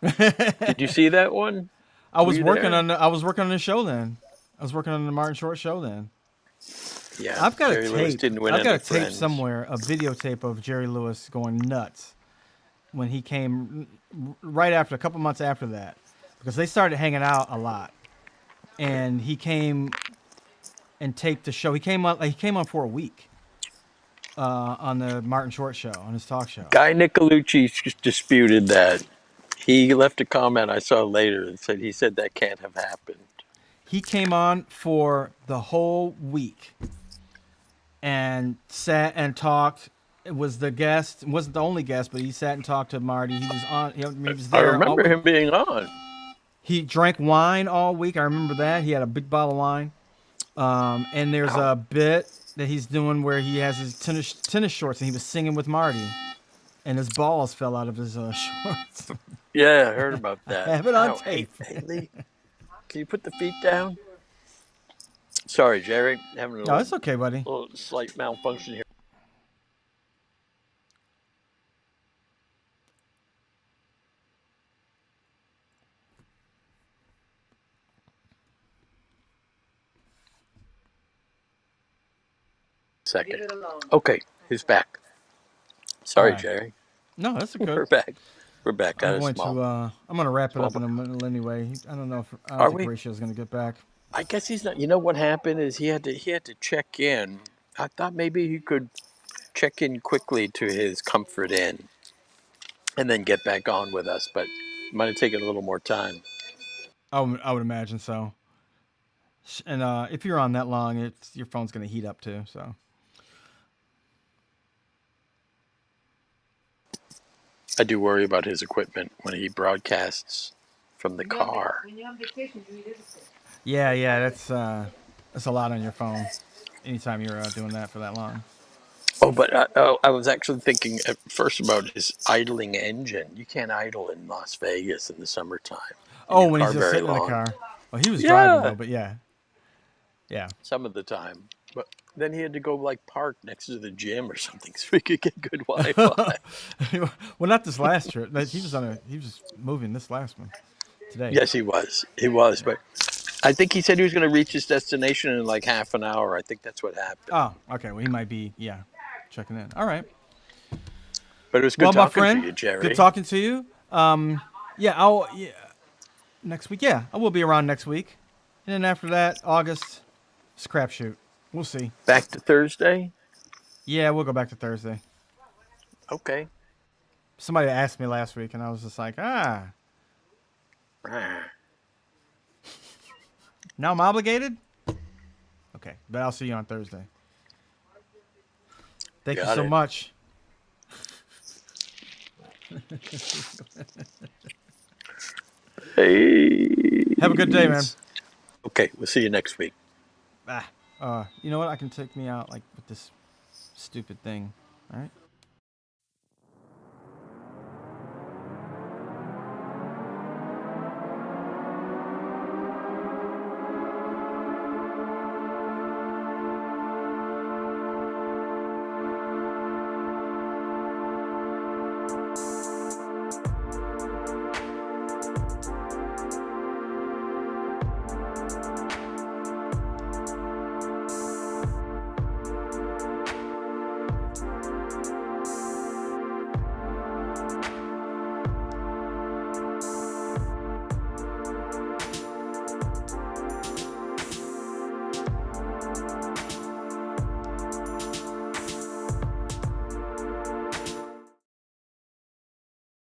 Did you see that one? I Were was you working there? on I was working on the show then. I was working on the Martin Short show then. Yeah, I've got a Jerry Lewis tape. didn't win I've got any a tape friends. somewhere, a videotape of Jerry Lewis going nuts when he came right after a couple months after that because they started hanging out a lot and he came and taped the show. He came on. He came on for a week on the Martin Short show on his talk show. Guy Nicolucci disputed that. He left a comment I saw later and said he said that can't have happened. He came on for the whole week and sat and talked. It was the guest. It wasn't the only guest, but he sat and talked to Marty. He was on. He was I there all remember week. him being on. He drank wine all week. I remember that. He had a big bottle of wine. And there's a bit that he's doing where he has his tennis shorts and he was singing with Marty, and his balls fell out of his shorts. Yeah, I heard about I that. have it on Ow, tape. hey, Lee, can you put the feet down? Sorry, Jerry, having a No, it's okay, buddy. little slight malfunction here. Second. Okay, he's back. Sorry, All right. Jerry. No, that's We're good. back. We're back. Got I'm a going small. to. I'm going to wrap it small up in a minute anyway. I don't know if I don't Are think we? Horatio's going to get back. I guess he's not. You know what happened is he had to check in. I thought maybe he could check in quickly to his comfort inn and then get back on with us, but it might have taken a little more time. I would imagine so. And if you're on that long, your phone's going to heat up too. So. I do worry about his equipment when he broadcasts from the car. Yeah, that's a lot on your phone. Anytime you're doing that for that long. Oh, but I was actually thinking at first about his idling engine. You can't idle in Las Vegas in the summertime in Oh, your when he's car just very sitting in the long. car. Well, he was driving Yeah, though, but yeah, yeah. some of the time. But then he had to go like park next to the gym or something so he could get good Wi-Fi. Well, not this last trip. He was He was just moving this last one today. Yes, he was. He was, but I think he said he was going to reach his destination in like half an hour. I think that's what happened. Oh, okay. Well, he might be checking in. All right. But it was good Well, my talking to friend, you, Jerry. good talking to you. Next week. Yeah, I will be around next week, and then after that, August, it's a crapshoot. We'll see. Back to Thursday? Yeah, we'll go back to Thursday. Okay. Somebody asked me last week, and I was just like, now I'm obligated. Okay, but I'll see you on Thursday. Thank you Got so it. much. Hey. Have a good day, man. Okay, we'll see you next week. You know what? I can take me out like with this stupid thing. All right.